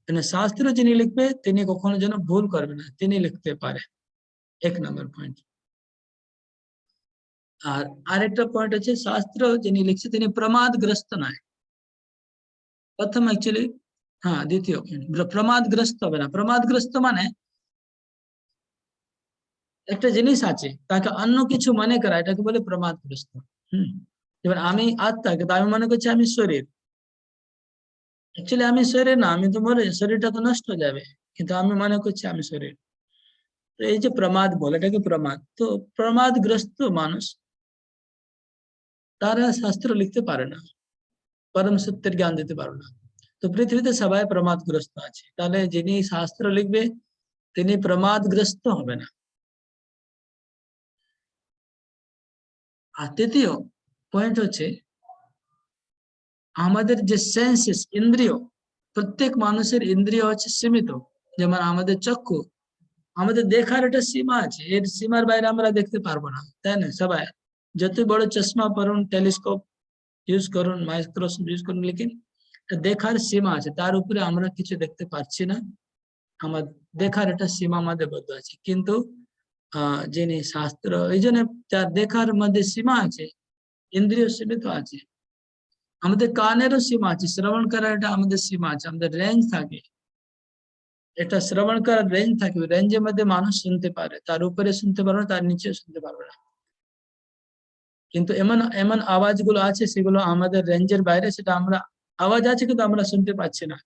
মানে শাস্ত্র যিনি লিখবে তিনি কখনো যেন ভুল করবে না, তিনি লিখতে পারে, 1 নম্বর পয়েন্ট। আর আরেকটা পয়েন্ট হচ্ছে শাস্ত্র যিনি লিখছে তিনি প্রমাদগ্রস্ত নয়। প্রথম অ্যাকচুয়ালি, হ্যাঁ দ্বিতীয় পয়েন্ট, প্রমাদগ্রস্ত হবে না। প্রমাদগ্রস্ত মানে একটা জিনিস আছে তাকে অন্য কিছু মনে করা, এটাকে বলে প্রমাদগ্রস্ত। এবার আমি আত্মা, কিন্তু আমি মনে করছি আমি শরীর, অ্যাকচুয়ালি আমি শরীর না, আমি তো মরে, শরীরটা তো নষ্ট হয়ে যাবে, কিন্তু আমি মনে করছি আমি শরীর। তো এই যে প্রমাদ বলে, এটাকে প্রমাদ। তো প্রমাদগ্রস্ত মানুষ তারা শাস্ত্র লিখতে পারে না, পরম সত্যের জ্ঞান দিতে পারে না। তো পৃথিবীতে সবাই প্রমাদগ্রস্ত আছে, তাহলে যিনি শাস্ত্র লিখবে তিনি প্রমাদগ্রস্ত হবে না। আর তৃতীয় পয়েন্ট হচ্ছে আমাদের যে সেন্সেস, ইন্দ্রিয়, প্রত্যেক মানুষের ইন্দ্রিয় হচ্ছে সীমিত। যেমন আমাদের চক্ষু, আমাদের দেখার একটা সীমা আছে, এর সীমার বাইরে আমরা দেখতে পারবো না, তাই না? সবাই যত বড় চশমা পরুন, টেলিস্কোপ ইউজ করুন, মাইক্রোস্কোপ ইউজ করুন, লেকিন দেখার সীমা আছে, তার উপরে আমরা কিছু দেখতে পাচ্ছি না। আমার দেখার একটা সীমা আমাদের বদ্ধ আছে। কিন্তু যিনি শাস্ত্র, এই জন্য যার দেখার মধ্যে সীমা আছে, ইন্দ্রিয় সীমিত আছে। আমাদের কানেরও সীমা আছে, শ্রবণ করার একটা আমাদের সীমা আছে, আমাদের রেঞ্জ থাকে, এটা শ্রবণ করার রেঞ্জ থাকে, রেঞ্জের মধ্যে মানুষ শুনতে পারে, তার উপরে শুনতে পারবে না, তার নিচে শুনতে পারবে না। কিন্তু এমন এমন আওয়াজগুলো আছে সেগুলো আমাদের রেঞ্জের বাইরে, সেটা আমরা, আওয়াজ আছে কিন্তু আমরা শুনতে পাচ্ছি না,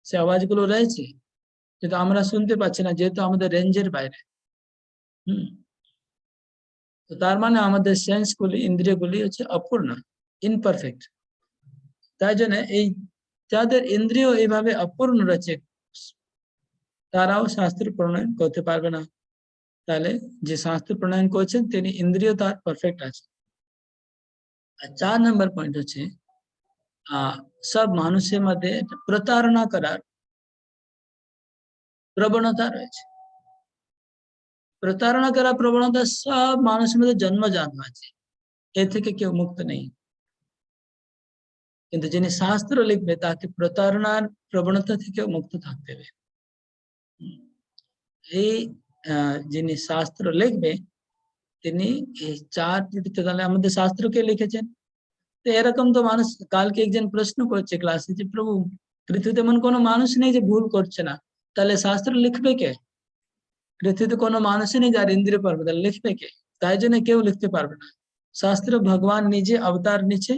সে আওয়াজগুলো রয়েছে কিন্তু আমরা শুনতে পাচ্ছি না, যেহেতু আমাদের রেঞ্জের বাইরে। তো তার মানে আমাদের সেন্স গুলি, ইন্দ্রিয় গুলি হচ্ছে অপূর্ণ, ইনপারফেক্ট। তাই জন্য এই যাদের ইন্দ্রিয় এইভাবে অপূর্ণ রয়েছে তারাও শাস্ত্র প্রণয়ন করতে পারবে না। তাহলে যে শাস্ত্র প্রণয়ন করছেন তিনি ইন্দ্রিয় তার পারফেক্ট আছে। আর 4 নম্বর পয়েন্ট হচ্ছে সব মানুষের মধ্যে প্রতারণা করার প্রবণতা রয়েছে। প্রতারণা করার প্রবণতা সব মানুষের মধ্যে জন্মজাত আছে, এর থেকে কেউ মুক্ত নেই। কিন্তু যিনি শাস্ত্র লিখবে তাকে প্রতারণার প্রবণতা থেকে মুক্ত থাকতে হবে। এই যিনি শাস্ত্র লিখবে তিনি এই 4 ত্রুটিতে, তাহলে আমাদের শাস্ত্র কে লিখেছেন? তো এরকম তো মানুষ, কালকে একজন প্রশ্ন করছে ক্লাসে যে প্রভু পৃথিবীতে এমন কোনো মানুষ নেই যে ভুল করছে না, তাহলে শাস্ত্র লিখবে কে? পৃথিবীতে কোনো মানুষই নেই যার ইন্দ্রিয় পারবে, তাহলে লিখবে কে? তাই জন্য কেউ লিখতে পারবে না। শাস্ত্র ভগবান নিজে অবতার নিচে,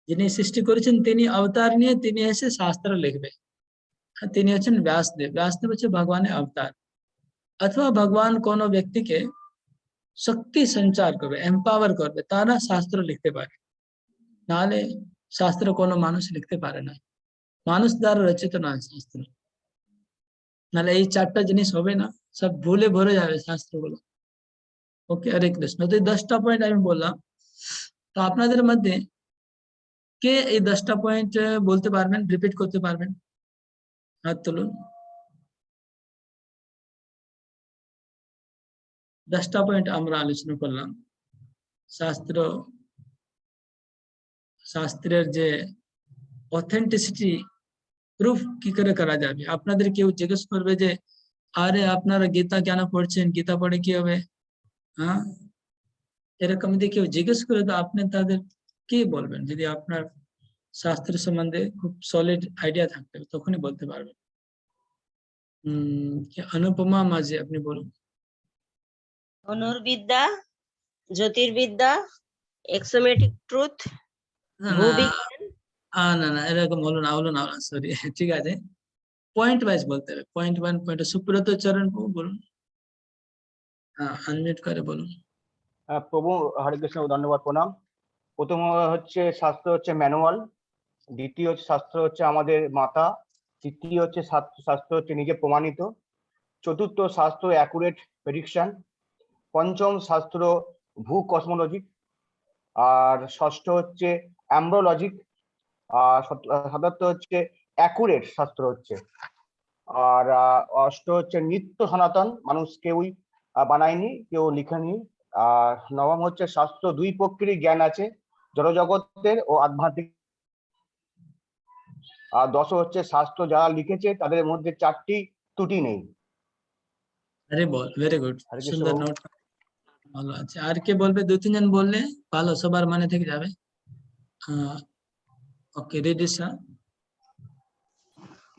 যিনি সৃষ্টি করেছেন তিনি অবতার নিয়ে তিনি এসে শাস্ত্র লিখবে। তিনি হচ্ছেন ব্যাসদেব। ব্যাসদেব হচ্ছে ভগবানের অবতার। অথবা ভগবান কোনো ব্যক্তিকে শক্তি সঞ্চার করবে, এম্পাওয়ার করবে, তারা শাস্ত্র লিখতে পারে, নাহলে শাস্ত্র কোনো মানুষ লিখতে পারে না। মানুষ দ্বারা রচিত নয় শাস্ত্র, নাহলে এই 4টা জিনিস হবে না, সব ভুলে ভরে যাবে শাস্ত্রগুলো। ওকে, হরে কৃষ্ণ। তো এই 10টা পয়েন্ট আমি বললাম। তো আপনাদের মধ্যে কে এই 10টা পয়েন্ট বলতে পারবেন, রিপিট করতে পারবেন? হাত তুলুন। 10টা পয়েন্ট আমরা আলোচনা করলাম। শাস্ত্রের যে অথেন্টিসিটি প্রুফ কি করে করা যাবে। আপনাদের কেউ জিজ্ঞেস করবে যে আরে আপনারা গীতা কেন পড়ছেন, গীতা পড়ে কি হবে? হ্যাঁ, এরকম যদি কেউ জিজ্ঞেস করে তো আপনি তাদের কি বলবেন? যদি আপনার শাস্ত্র সম্বন্ধে খুব সলিড আইডিয়া থাকবে তখনই বলতে পারবেন। অনুপমা মাঝি, আপনি বলুন। ধনুর্বিদ্যা, জ্যোতির্বিদ্যা, এক্সোমেটিক ট্রুথ, ভূবিজ্ঞান। না না, এরকম হলো না, সরি। ঠিক আছে, পয়েন্ট ওয়াইজ বলতে হবে, পয়েন্ট 1 পয়েন্ট। সুব্রত চরণ বলুন, আনমিউট করে বলুন। প্রভু হরে কৃষ্ণ, ধন্যবাদ, প্রণাম। প্রথম হচ্ছে শাস্ত্র হচ্ছে ম্যানুয়াল, দ্বিতীয় হচ্ছে শাস্ত্র হচ্ছে আমাদের মাতা, তৃতীয় হচ্ছে শাস্ত্র হচ্ছে নিজে প্রমাণিত, চতুর্থ শাস্ত্র অ্যাকুরেট প্রেডিকশন, পঞ্চম শাস্ত্র ভূ কসমোলজি, আর ষষ্ঠ হচ্ছে অ্যাম্ব্রোলজিক, আর সাধারণত হচ্ছে অ্যাকুরেট শাস্ত্র হচ্ছে। আর অষ্ট হচ্ছে নিত্য সনাতন, মানুষ কেউই বানায়নি, কেউ লিখেনি। আর নবম হচ্ছে শাস্ত্র দুই প্রকৃতির জ্ঞান আছে, জড়জগতের ও আধ্যাত্মিক। আর দশ হচ্ছে শাস্ত্র যারা লিখেছে তাদের মধ্যে চারটি ত্রুটি নেই। আরে বল, ভেরি গুড, হরে কৃষ্ণ সুন্দর বাবু। নোট। ভালো আছে। আর কে বলবে? দু তিনজন বললে ভালো, সবার মানে থেকে যাবে। ওকে, রেডিসা।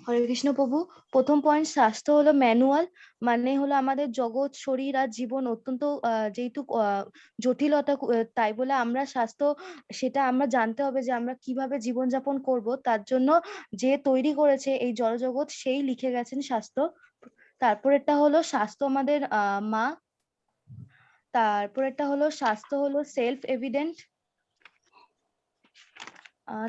হরে কৃষ্ণ প্রভু। প্রথম পয়েন্ট, স্বাস্থ্য হলো ম্যানুয়াল, মানে হলো আমাদের জগৎ, শরীর আর জীবন অত্যন্ত যেহেতু জটিলতা, তাই বলে আমরা স্বাস্থ্য, সেটা আমরা জানতে হবে যে আমরা কিভাবে জীবনযাপন করব, তার জন্য যে তৈরি করেছে এই জড়জগৎ সেই লিখে গেছেন স্বাস্থ্য। তারপরেরটা হলো স্বাস্থ্য আমাদের মা। তারপরেরটা হলো স্বাস্থ্য হলো সেলফ এভিডেন্ট।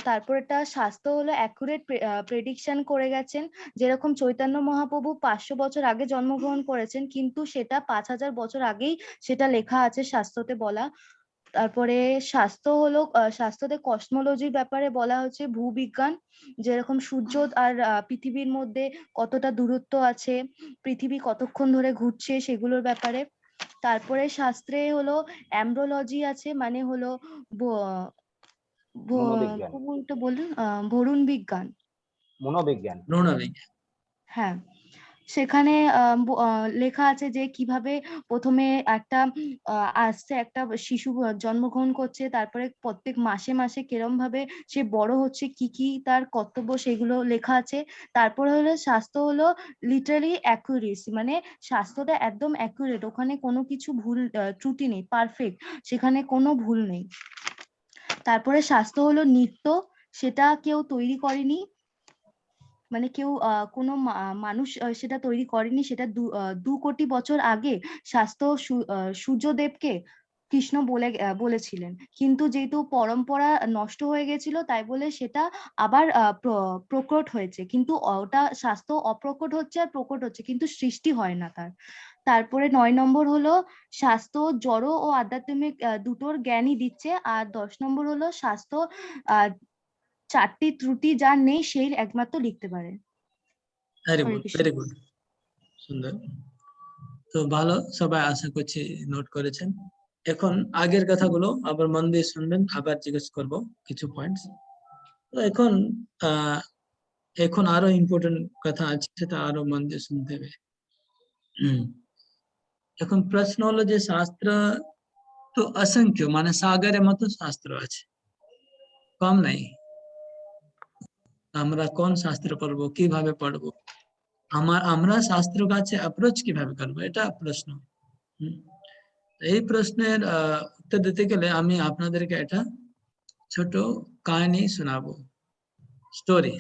তারপরেরটা স্বাস্থ্য হলো অ্যাকুরেট প্রেডিকশন করে গেছেন, যেরকম চৈতন্য মহাপ্রভু 500 বছর আগে জন্মগ্রহণ করেছেন, কিন্তু সেটা 5000 বছর আগেই সেটা লেখা আছে শাস্ত্রতে বলা। তারপরে স্বাস্থ্য হলো স্বাস্থ্যতে কসমোলজির ব্যাপারে বলা হচ্ছে ভূবিজ্ঞান, যেরকম সূর্য আর পৃথিবীর মধ্যে কতটা দূরত্ব আছে, পৃথিবী কতক্ষণ ধরে ঘুরছে সেগুলোর ব্যাপারে। তারপরে শাস্ত্রে হলো অ্যাম্ব্রোলজি আছে, মানে হলো মনোবিজ্ঞান। প্রভুটা বলুন, ভরুণ বিজ্ঞান। মনোবিজ্ঞান। রোনাবিজ্ঞান। হ্যাঁ, সেখানে লেখা আছে যে কিভাবে প্রথমে একটা আসছে একটা শিশু জন্মগ্রহণ করছে, তারপরে প্রত্যেক মাসে মাসে কিরম ভাবে সে বড় হচ্ছে, কি কি তার কর্তব্য, সেগুলো লেখা আছে। তারপরে হলো স্বাস্থ্য হলো লিটারালি অ্যাকুরেসি, মানে স্বাস্থ্যটা একদম অ্যাকুরেট, ওখানে কোনো কিছু ভুল ত্রুটি নেই, পারফেক্ট, সেখানে কোনো ভুল নেই। তারপরে স্বাস্থ্য হলো নিত্য, সেটা কেউ তৈরি করেনি, মানে কেউ কোনো মানুষ সেটা তৈরি করেনি, সেটা 2 কোটি বছর আগে শাস্ত্র সূর্যদেবকে কৃষ্ণ বলেছিলেন, কিন্তু যেহেতু পরম্পরা নষ্ট হয়ে গেছিল তাই বলে সেটা আবার প্রকট হয়েছে, কিন্তু ওটা শাস্ত্র অপ্রকট হচ্ছে আর প্রকট হচ্ছে, কিন্তু সৃষ্টি হয় না তার। তারপরে 9 নম্বর হলো স্বাস্থ্য জড় ও আধ্যাত্মিক দুটোর জ্ঞানই দিচ্ছে। আর 10 নম্বর হলো স্বাস্থ্য চারটি ত্রুটি যার নেই সেই একমাত্র লিখতে পারে। আরে হরে বল, কৃষ্ণ। ভেরি গুড, সুন্দর। তো ভালো, সবাই আশা করছি নোট করেছেন। এখন আগের কথাগুলো আবার মন দিয়ে শুনবেন, আবার জিজ্ঞেস করব কিছু পয়েন্টস। তো এখন আরো ইম্পর্টেন্ট কথা আছে, সেটা আরো মন দিয়ে শুনতে হবে। এখন প্রশ্ন হলো যে শাস্ত্র তো অসংখ্য, মানে সাগরের মতো শাস্ত্র আছে, কম নাই। আমরা কোন শাস্ত্র পড়বো, কিভাবে পড়বো, আমরা শাস্ত্র কাছে অ্যাপ্রোচ কিভাবে করবো, এটা প্রশ্ন। এই প্রশ্নের উত্তর দিতে গেলে আমি আপনাদেরকে একটা ছোট কাহিনী শোনাবো।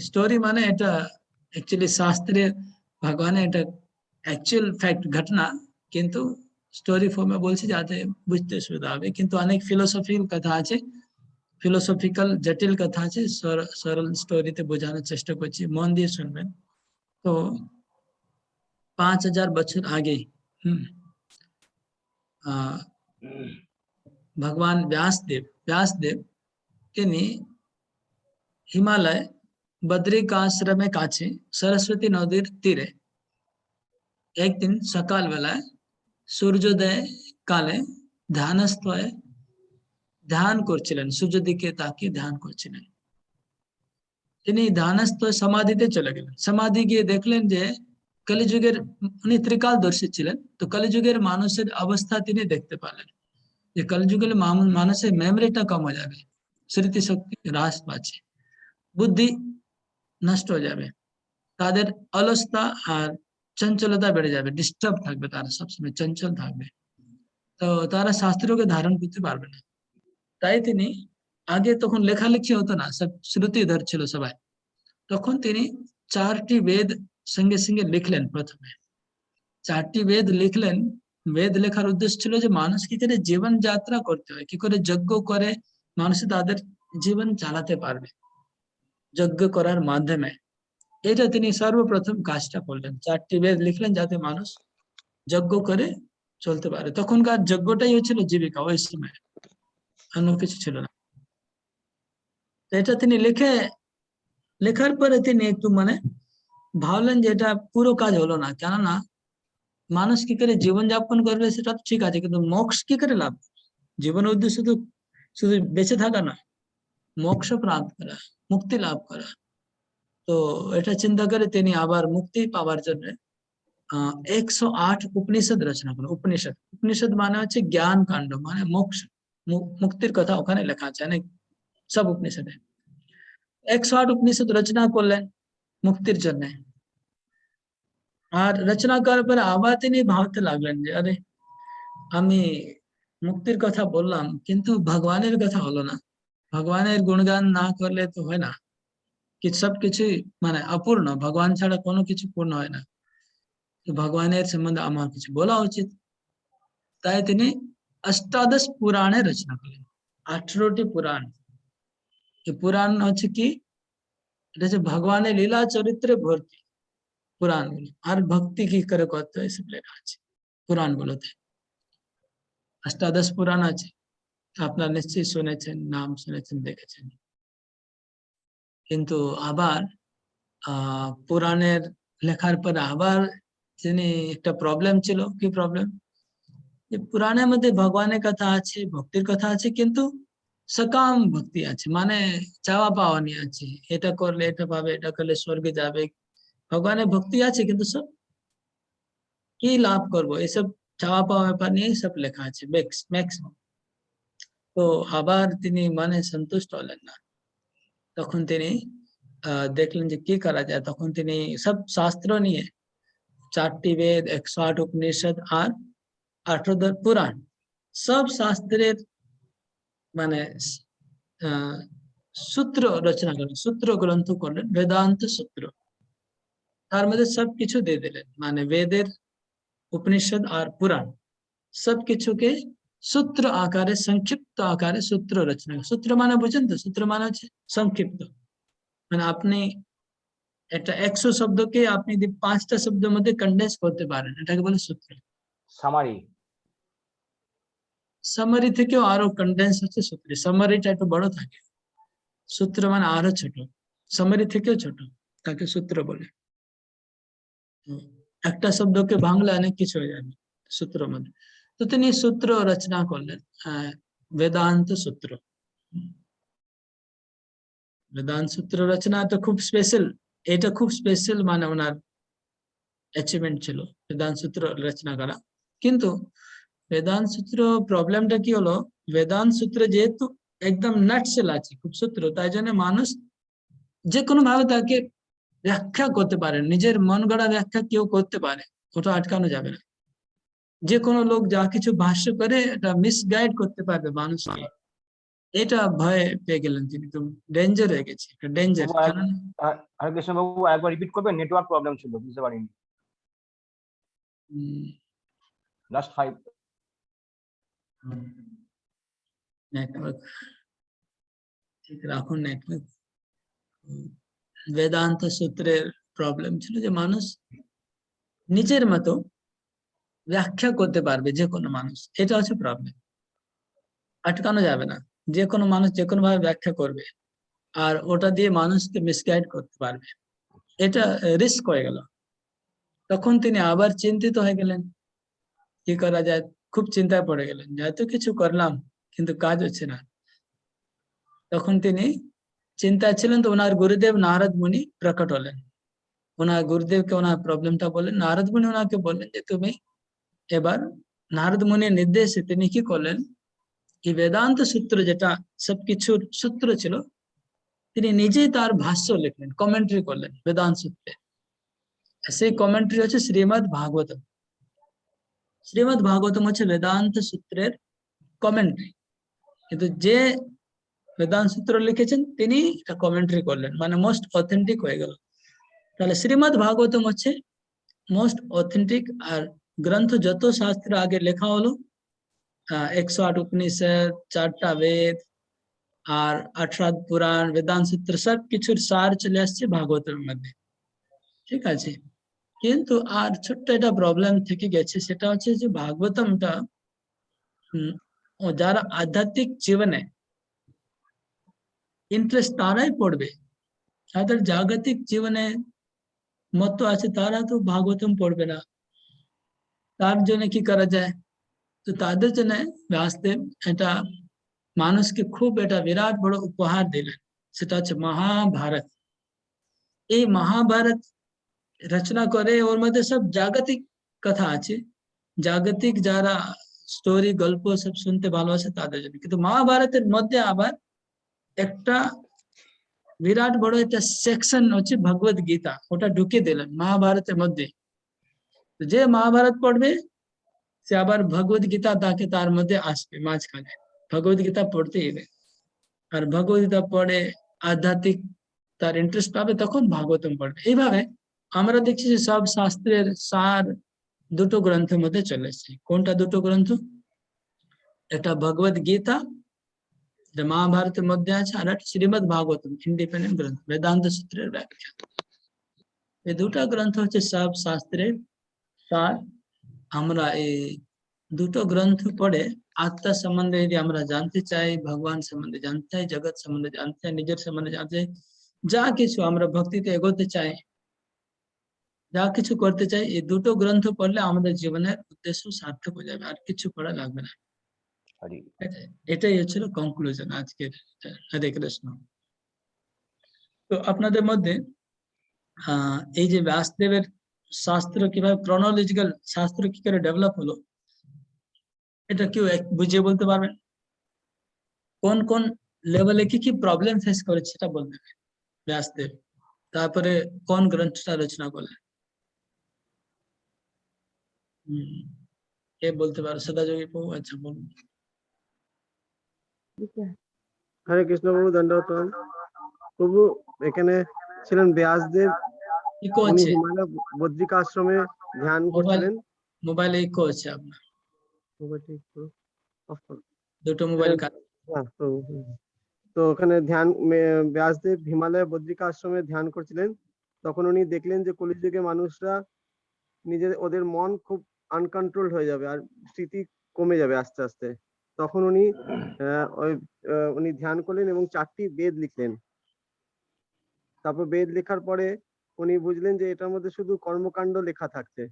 স্টোরি মানে এটা অ্যাকচুয়ালি শাস্ত্রে ভগবানের এটা অ্যাকচুয়াল ফ্যাক্ট, ঘটনা, কিন্তু স্টোরি ফর্মে বলছি যাতে বুঝতে সুবিধা হবে। কিন্তু অনেক ফিলোসফিক্যাল কথা আছে, ফিলোসফিক্যাল জটিল কথা আছে, সরল স্টোরিতে বোঝানোর চেষ্টা করছি, মন দিয়ে শুনবেন। তো 5000 বছর আগে ভগবান ব্যাসদেব তিনি হিমালয় বদ্রিকাশ্রমের কাছে সরস্বতী নদীর তীরে একদিন সকালবেলায় সূর্যোদয় কালে ধ্যানস্থ হয়ে ধ্যান করছিলেন, সূর্য দিকে তাকিয়ে ধ্যান করছিলেন। তিনি ধ্যানস্থ সমাধিতে চলে গেলেন। সমাধি গিয়ে দেখলেন যে কলিযুগের, উনি ত্রিকালদর্শী ছিলেন, তো কলিযুগের মানুষের অবস্থা তিনি দেখতে পেলেন যে কলিযুগের মানুষের মেমোরিটা কম হয়ে যাবে, স্মৃতিশক্তি হ্রাস পাচ্ছে, বুদ্ধি নষ্ট হয়ে যাবে, তাদের অলসতা আর চঞ্চলতা বেড়ে যাবে, ডিস্টার্ব থাকবে, তারা সবসময় চঞ্চল থাকবে, তো তারা শাস্ত্রকে ধারণ করতে পারবে না। তাই তিনি, আগে তখন লেখালেখি হতো না, সব শ্রুতিধর ছিল সবাই, তখন তিনি 4টি বেদ সঙ্গে সঙ্গে লিখলেন। প্রথমে 4টি বেদ লিখলেন। বেদ লেখার উদ্দেশ্য ছিল যে মানুষ কি করে জীবন যাত্রা করতে হয়, কি করে যজ্ঞ করে মানুষ তাদের জীবন চালাতে পারবে যজ্ঞ করার মাধ্যমে। এটা তিনি সর্বপ্রথম কাজটা করলেন, 4টি বেদ লিখলেন যাতে মানুষ যজ্ঞ করে চলতে পারে। তখনকার যজ্ঞটাই হচ্ছিল জীবিকা, ওই সময় অন্য কিছু ছিল না। এটা তিনি লিখে লেখার পরে তিনি একটু মানে ভাবলেন যে এটা পুরো কাজ হলো না, কেননা মানুষ কি করে জীবনযাপন করবে সেটা তো ঠিক আছে, কিন্তু মোক্ষ কি করে লাভ? জীবনের উদ্দেশ্য তো শুধু বেঁচে থাকা নয়, মোক্ষ প্রাপ্ত করা, মুক্তি লাভ করা। তো এটা চিন্তা করে তিনি আবার মুক্তি পাওয়ার জন্য 108 উপনিষদ রচনা করেন। উপনিষদ, উপনিষদ মানে হচ্ছে জ্ঞান কাণ্ড, মানে মোক্ষ, মুক্তির কথা ওখানে লেখা আছে অনেক, সব উপনিষদে 108 উপনিষদ রচনা করলেন মুক্তির জন্য। আর রচনা করার পরে আবার তিনি ভাবতে লাগলেন যে আরে আমি মুক্তির কথা বললাম কিন্তু ভগবানের কথা হলো না, ভগবানের গুণগান না করলে তো হয় না, কি সবকিছুই মানে অপূর্ণ, ভগবান ছাড়া কোনো কিছু পূর্ণ হয় না। তো ভগবানের সম্বন্ধে আমার কিছু বলা উচিত। তাই তিনি অষ্টাদশ পুরাণের রচনা করলেন, 18টি পুরাণ। এই পুরাণ হচ্ছে কি, এটা হচ্ছে ভগবানের লীলা চরিত্রে ভর্তি পুরাণগুলো, আর ভক্তি কি করে করতে হয় সব লেখা আছে পুরাণগুলোতে। অষ্টাদশ পুরাণ আছে, আপনারা নিশ্চয়ই শুনেছেন, নাম শুনেছেন, দেখেছেন। কিন্তু আবার পুরাণের লেখার পরে আবার তিনি একটা প্রবলেম ছিল। কি প্রবলেম? যে পুরাণের মধ্যে ভগবানের কথা আছে, ভক্তির কথা আছে, কিন্তু সকাম ভক্তি আছে, মানে চাওয়া পাওয়া নিয়ে আছে, এটা করলে এটা পাবে, এটা করলে স্বর্গে যাবে। ভগবানের ভক্তি আছে কিন্তু সব কি লাভ করবো এসব চাওয়া পাওয়া ব্যাপার নিয়ে সব লেখা আছে ম্যাক্সিমাম। তো আবার তিনি মানে সন্তুষ্ট হলেন না। তখন তিনি দেখলেন যে কি করা যায়। তখন তিনি সব শাস্ত্র নিয়ে 4টি বেদ, 108 উপনিষদ আর 18 পুরাণ, সব শাস্ত্রের মানে সূত্র রচনা করলেন, সূত্র গ্রন্থ করলেন, বেদান্ত সূত্র। তার মধ্যে সবকিছু দিয়ে দিলেন, মানে বেদের, উপনিষদ আর পুরাণ সবকিছুকে সূত্র আকারে, সংক্ষিপ্ত আকারে সূত্র রচনা। সূত্র মানে বুঝেন তো? সূত্র মানে হচ্ছে সংক্ষিপ্ত, মানে আপনি একটা 100 শব্দকে আপনি যদি 5টা শব্দের মধ্যে কন্ডেন্স করতে পারেন, এটাকে বলে সূত্র। সামারি। সামারি থেকেও আরো কন্ডেন্স হচ্ছে সূত্র। সামারিটা একটু বড় থাকে, সূত্র মানে আরো ছোট, সামারি থেকেও ছোট, তাকে সূত্র বলে। একটা শব্দকে ভাঙলে অনেক কিছু হয়ে যাবে সূত্র মধ্যে। তো তিনি সূত্র রচনা করলেন, বেদান্ত সূত্র। বেদান্ত সূত্র রচনা তো খুব স্পেশাল, এটা খুব স্পেশাল, মানে ওনার অ্যাচিভমেন্ট ছিল বেদান্ত সূত্র রচনা করা। কিন্তু বেদান্ত সূত্র প্রবলেমটা কি হলো, বেদান্ত সূত্রে যেহেতু একদম নাটসেল আছে, খুব সূত্র, তাই জন্য মানুষ যে কোনো ভাবে তাকে ব্যাখ্যা করতে পারে, নিজের মন গড়া ব্যাখ্যা কেউ করতে পারে, ওটা আটকানো যাবে না। যে কোনো লোক যা কিছু ভাষ্য করে এটা মিসগাইড করতে পারবে মানুষকে, এটা ভয় পেয়ে গেলেন তিনি। তো ডেঞ্জার হয়ে গেছে, ডেঞ্জার। হরে কৃষ্ণ বাবু, একবার রিপিট করবেন, নেটওয়ার্ক প্রবলেম ছিল, বুঝতে পারিনি। লাস্ট 5 নেটওয়ার্ক ঠিক রাখুন, নেটওয়ার্ক। বেদান্ত সূত্রের প্রবলেম ছিল যে মানুষ নিজের মতো ব্যাখ্যা করতে পারবে, যে কোনো মানুষ, এটা হচ্ছে প্রবলেম, আটকানো যাবে না। যে কোনো মানুষ যে কোনো ভাবে ব্যাখ্যা করবে, আর ওটা দিয়ে মানুষকে মিসগাইড করতে পারবে, এটা রিস্ক হয়ে গেল। তখন তিনি আবার চিন্তিত হয়ে গেলেন, কি করা যায়, খুব চিন্তায় পড়ে গেলেন, এত কিছু করলাম কিন্তু কাজ হচ্ছে না। তখন তিনি চিন্তায় ছিলেন, তো ওনার গুরুদেব নারদ মুনি প্রকট হলেন। ওনার গুরুদেবকে ওনার প্রবলেমটা বললেন। নারদ মুনি ওনাকে বললেন যে তুমি এবার, নারদ মুনির নির্দেশে তিনি কি করলেন, এই বেদান্ত সূত্র যেটা সবকিছুর সূত্র ছিল, তিনি নিজেই তার ভাষ্য লিখলেন, কমেন্ট্রি করলেন বেদান্ত সূত্রে। সেই কমেন্ট্রি হচ্ছে শ্রীমদ ভাগবতম। শ্রীমদ ভাগবতম হচ্ছে বেদান্ত সূত্রের কমেন্ট্রি, কিন্তু যে বেদান্ত সূত্র লিখেছেন তিনি এটা কমেন্ট্রি করলেন, মানে মোস্ট অথেন্টিক হয়ে গেল। তাহলে শ্রীমদ ভাগবতম হচ্ছে মোস্ট অথেন্টিক। আর গ্রন্থ যত শাস্ত্র আগে লেখা হলো, 108 উপনিষদ, 4টা বেদ আর 18 পুরাণ, বেদান্ত সূত্র, সব কিছুর সার চলে আসছে ভাগবতের মধ্যে, ঠিক আছে। কিন্তু আর ছোট্ট একটা প্রবলেম থেকে গেছে, সেটা হচ্ছে যে ভাগবতমটা যারা আধ্যাত্মিক জীবনে ইন্টারেস্ট তারাই পড়বে, যাদের জাগতিক জীবনে মত আছে তারা তো ভাগবতম পড়বে না, তার জন্য কি করা যায়? তো তাদের জন্য ব্যাসদেব এটা মানুষকে খুব এটা বিরাট বড় উপহার দিলেন, সেটা হচ্ছে মহাভারত। এই মহাভারত রচনা করে, ওর মধ্যে সব জাগতিক কথা আছে, জাগতিক যারা স্টোরি গল্প সব শুনতে ভালোবাসে তাদের জন্য। কিন্তু মহাভারতের মধ্যে আবার একটা বিরাট বড় একটা সেকশন হচ্ছে ভগবত গীতা, ওটা ঢুকে দিলেন মহাভারতের মধ্যে। তো যে মহাভারত পড়বে সে আবার ভগবত গীতা তাকে তার মধ্যে আসবে মাঝখানে, ভগবত গীতা পড়তে হবে। আর ভগবত গীতা পড়ে আধ্যাত্মিক তার ইন্টারেস্ট পাবে, তখন ভাগবতম পড়বে। এইভাবে আমরা দেখছি যে সব শাস্ত্রের সার দুটো গ্রন্থের মধ্যে চলে এসেছে। কোনটা দুটো গ্রন্থ? একটা ভগবত গীতা যা মহাভারতের মধ্যে আছে, আর একটা শ্রীমদ ভাগবতম ইন্ডিপেন্ডেন্ট গ্রন্থ, বেদান্ত সূত্রের ব্যাখ্যা। এই দুটো গ্রন্থ হচ্ছে সব শাস্ত্রের সার। আমরা এই দুটো গ্রন্থ পড়ে আত্মা সম্বন্ধে যদি আমরা জানতে চাই, ভগবান সম্বন্ধে জানতে চাই, জগৎ সম্বন্ধে জানতে চাই, নিজের সম্বন্ধে জানতে চাই, যা কিছু আমরা ভক্তিতে এগোতে চাই, যা কিছু করতে চাই, এই দুটো গ্রন্থ পড়লে আমাদের জীবনের উদ্দেশ্য সার্থক হয়ে যাবে, আর কিছু পড়া লাগবে না। হরি এটাই হচ্ছিল কনক্লুশন আজকের। হরে কৃষ্ণ। তো আপনাদের মধ্যে এই যে ব্যাসদেবের শাস্ত্র কিভাবে, ক্রোনোলজিক্যাল শাস্ত্র কি করে ডেভেলপ হলো, এটা কেউ বুঝিয়ে বলতে পারবেন? কোন কোন লেভেলে কি কি প্রবলেম ফেস করেছে সেটা বলতে হবে ব্যাসদেব, তারপরে কোন গ্রন্থটা রচনা করলেন। কে বলতে পারো? সদাযোগী প্রভু, আচ্ছা বলুন। হরে কৃষ্ণ প্রভু, দণ্ডবত প্রণাম। প্রভু এখানে ছিলেন ব্যাসদেব, ইকো উনি হচ্ছে, হিমালয় বদ্রিকা আশ্রমে ধ্যান করছিলেন। মোবাইলে ইকো হচ্ছে আপনার, মোবাইলটা একটু off করুন। দুটো মোবাইল কাজ। হ্যাঁ, প্রভু। তো ওখানে ব্যাসদেব হিমালয় বদ্রিকা আশ্রমে ধ্যান করছিলেন। তখন উনি দেখলেন যে কলিযুগে মানুষরা ওদের মন খুব আনকন্ট্রোল হয়ে যাবে, আর স্মৃতি কমে যাবে আস্তে আস্তে। তখন উনি ধ্যান করলেন এবং 4টি বেদ লিখলেন। তারপর বেদ লেখার পরে উনি বুঝলেন যে এটার মধ্যে শুধু কর্মকাণ্ড লেখা থাকছে।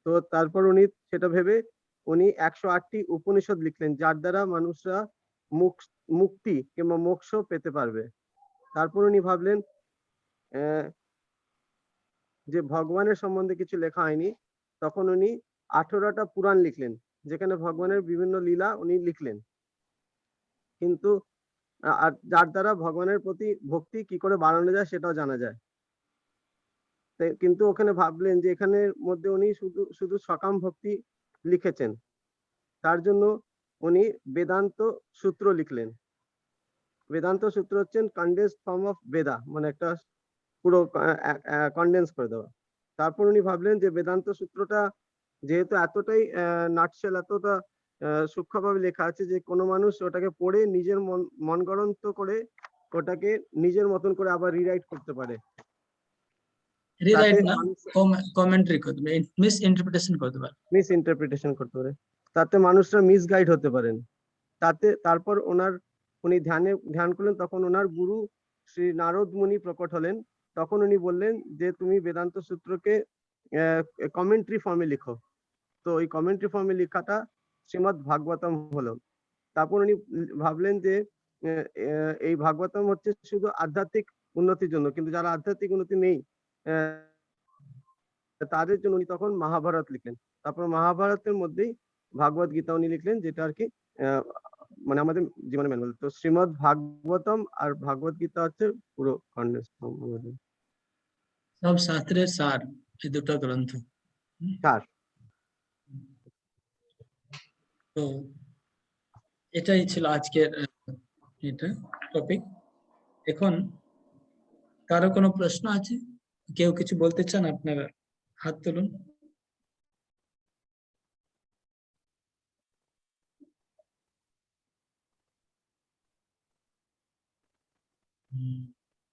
তো তারপর উনি সেটা ভেবে উনি 108টি উপনিষদ লিখলেন, যার দ্বারা মানুষরা মুক্তি কিংবা মোক্ষ পেতে পারবে। তারপর উনি ভাবলেন যে ভগবানের সম্বন্ধে কিছু লেখা হয়নি। তখন উনি 18টা পুরাণ লিখলেন, যেখানে ভগবানের বিভিন্ন লীলা উনি লিখলেন, কিন্তু আর যার দ্বারা ভগবানের প্রতি ভক্তি কি করে বাড়ানো যায় সেটাও জানা যায়। কিন্তু ওখানে ভাবলেন যে এখানের মধ্যে উনি শুধু সকাম ভক্তি লিখেছেন, তার জন্য উনি বেদান্ত সূত্র লিখলেন। বেদান্ত সূত্র হচ্ছেন কনডেন্স ফর্ম অফ বেদা, মানে একটা পুরো কনডেন্স করে দেওয়া। তারপর উনি ভাবলেন যে বেদান্ত সূত্রটা যেহেতু এতটাই নাটশেল, এতটা সূক্ষ্মভাবে লেখা আছে যে কোনো মানুষ ওটাকে পড়ে নিজের মন গড়ন্ত করে ওটাকে নিজের মতন করে আবার রিরাইট করতে পারে। রিরাইট না, কমেন্ট্রি করতে পারে, মিস ইন্টারপ্রিটেশন করতে পারে, তাতে মানুষরা মিসগাইড হতে পারেন। তারপর উনি ধ্যান করলেন। তখন ওনার গুরু শ্রী নারদ মুনি প্রকট হলেন। তখন উনি বললেন যে তুমি বেদান্ত সূত্রকে কমেন্ট্রি ফর্মে লিখো। তো ওই কমেন্ট্রি ফর্মে লেখাটা শ্রীমদ ভাগবতম হলো। তারপর উনি ভাবলেন যে এই ভাগবতম হচ্ছে শুধু আধ্যাত্মিক উন্নতির জন্য, কিন্তু যারা আধ্যাত্মিক উন্নতি নেই তাদের জন্য উনি তখন মহাভারত লিখলেন। তারপর মহাভারতের মধ্যেই ভাগবত গীতা উনি লিখলেন, যেটা আর কি মানে আমাদের জীবনে ম্যানুয়াল। তো শ্রীমদ ভাগবতম আর ভাগবত গীতা হচ্ছে পুরো কনডেন্স ফর্ম। সব শাস্ত্রের সার এই দুটো গ্রন্থ। তো এটাই ছিল আজকের এটা টপিক। এখন কারো কোনো প্রশ্ন আছে? কেউ কিছু বলতে চান? আপনারা হাত তুলুন।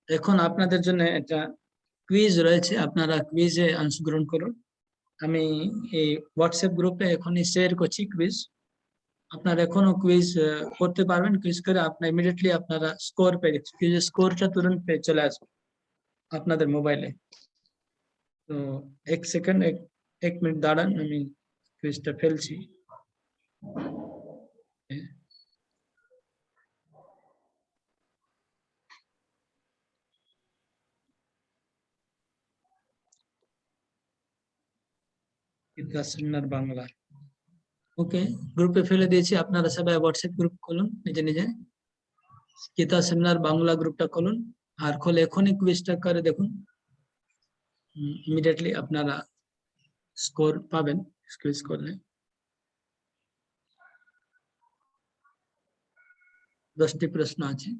এখন আপনাদের জন্য একটা কুইজ রয়েছে, আপনারা কুইজে অংশগ্রহণ করুন। আমি এই হোয়াটসঅ্যাপ গ্রুপে এখনই শেয়ার করছি কুইজ। আপনারা এখনো কুইজ করতে পারবেন। কুইজ করে আপনার ইমিডিয়েটলি আপনারা স্কোর পেয়ে কুইজের স্কোরটা তুরন্ত পেয়ে চলে আসবে। আপনাদের মোবাইলে। তো এক সেকেন্ড, এক মিনিট দাঁড়ান, আমি কুইজটা ফেলছি। ইতিহাস সেমিনার বাংলা। ওকে, গ্রুপে ফেলে দিয়েছি, আপনারা সবাই হোয়াটসঅ্যাপ গ্রুপ খুলুন নিজে নিজে। ইতিহাস সেমিনার বাংলা গ্রুপটা খুলুন আর খুলে এখনই কুইজটা করে দেখুন, ইমিডিয়েটলি আপনারা স্কোর পাবেন কুইজ করলে। 10টি প্রশ্ন আছে।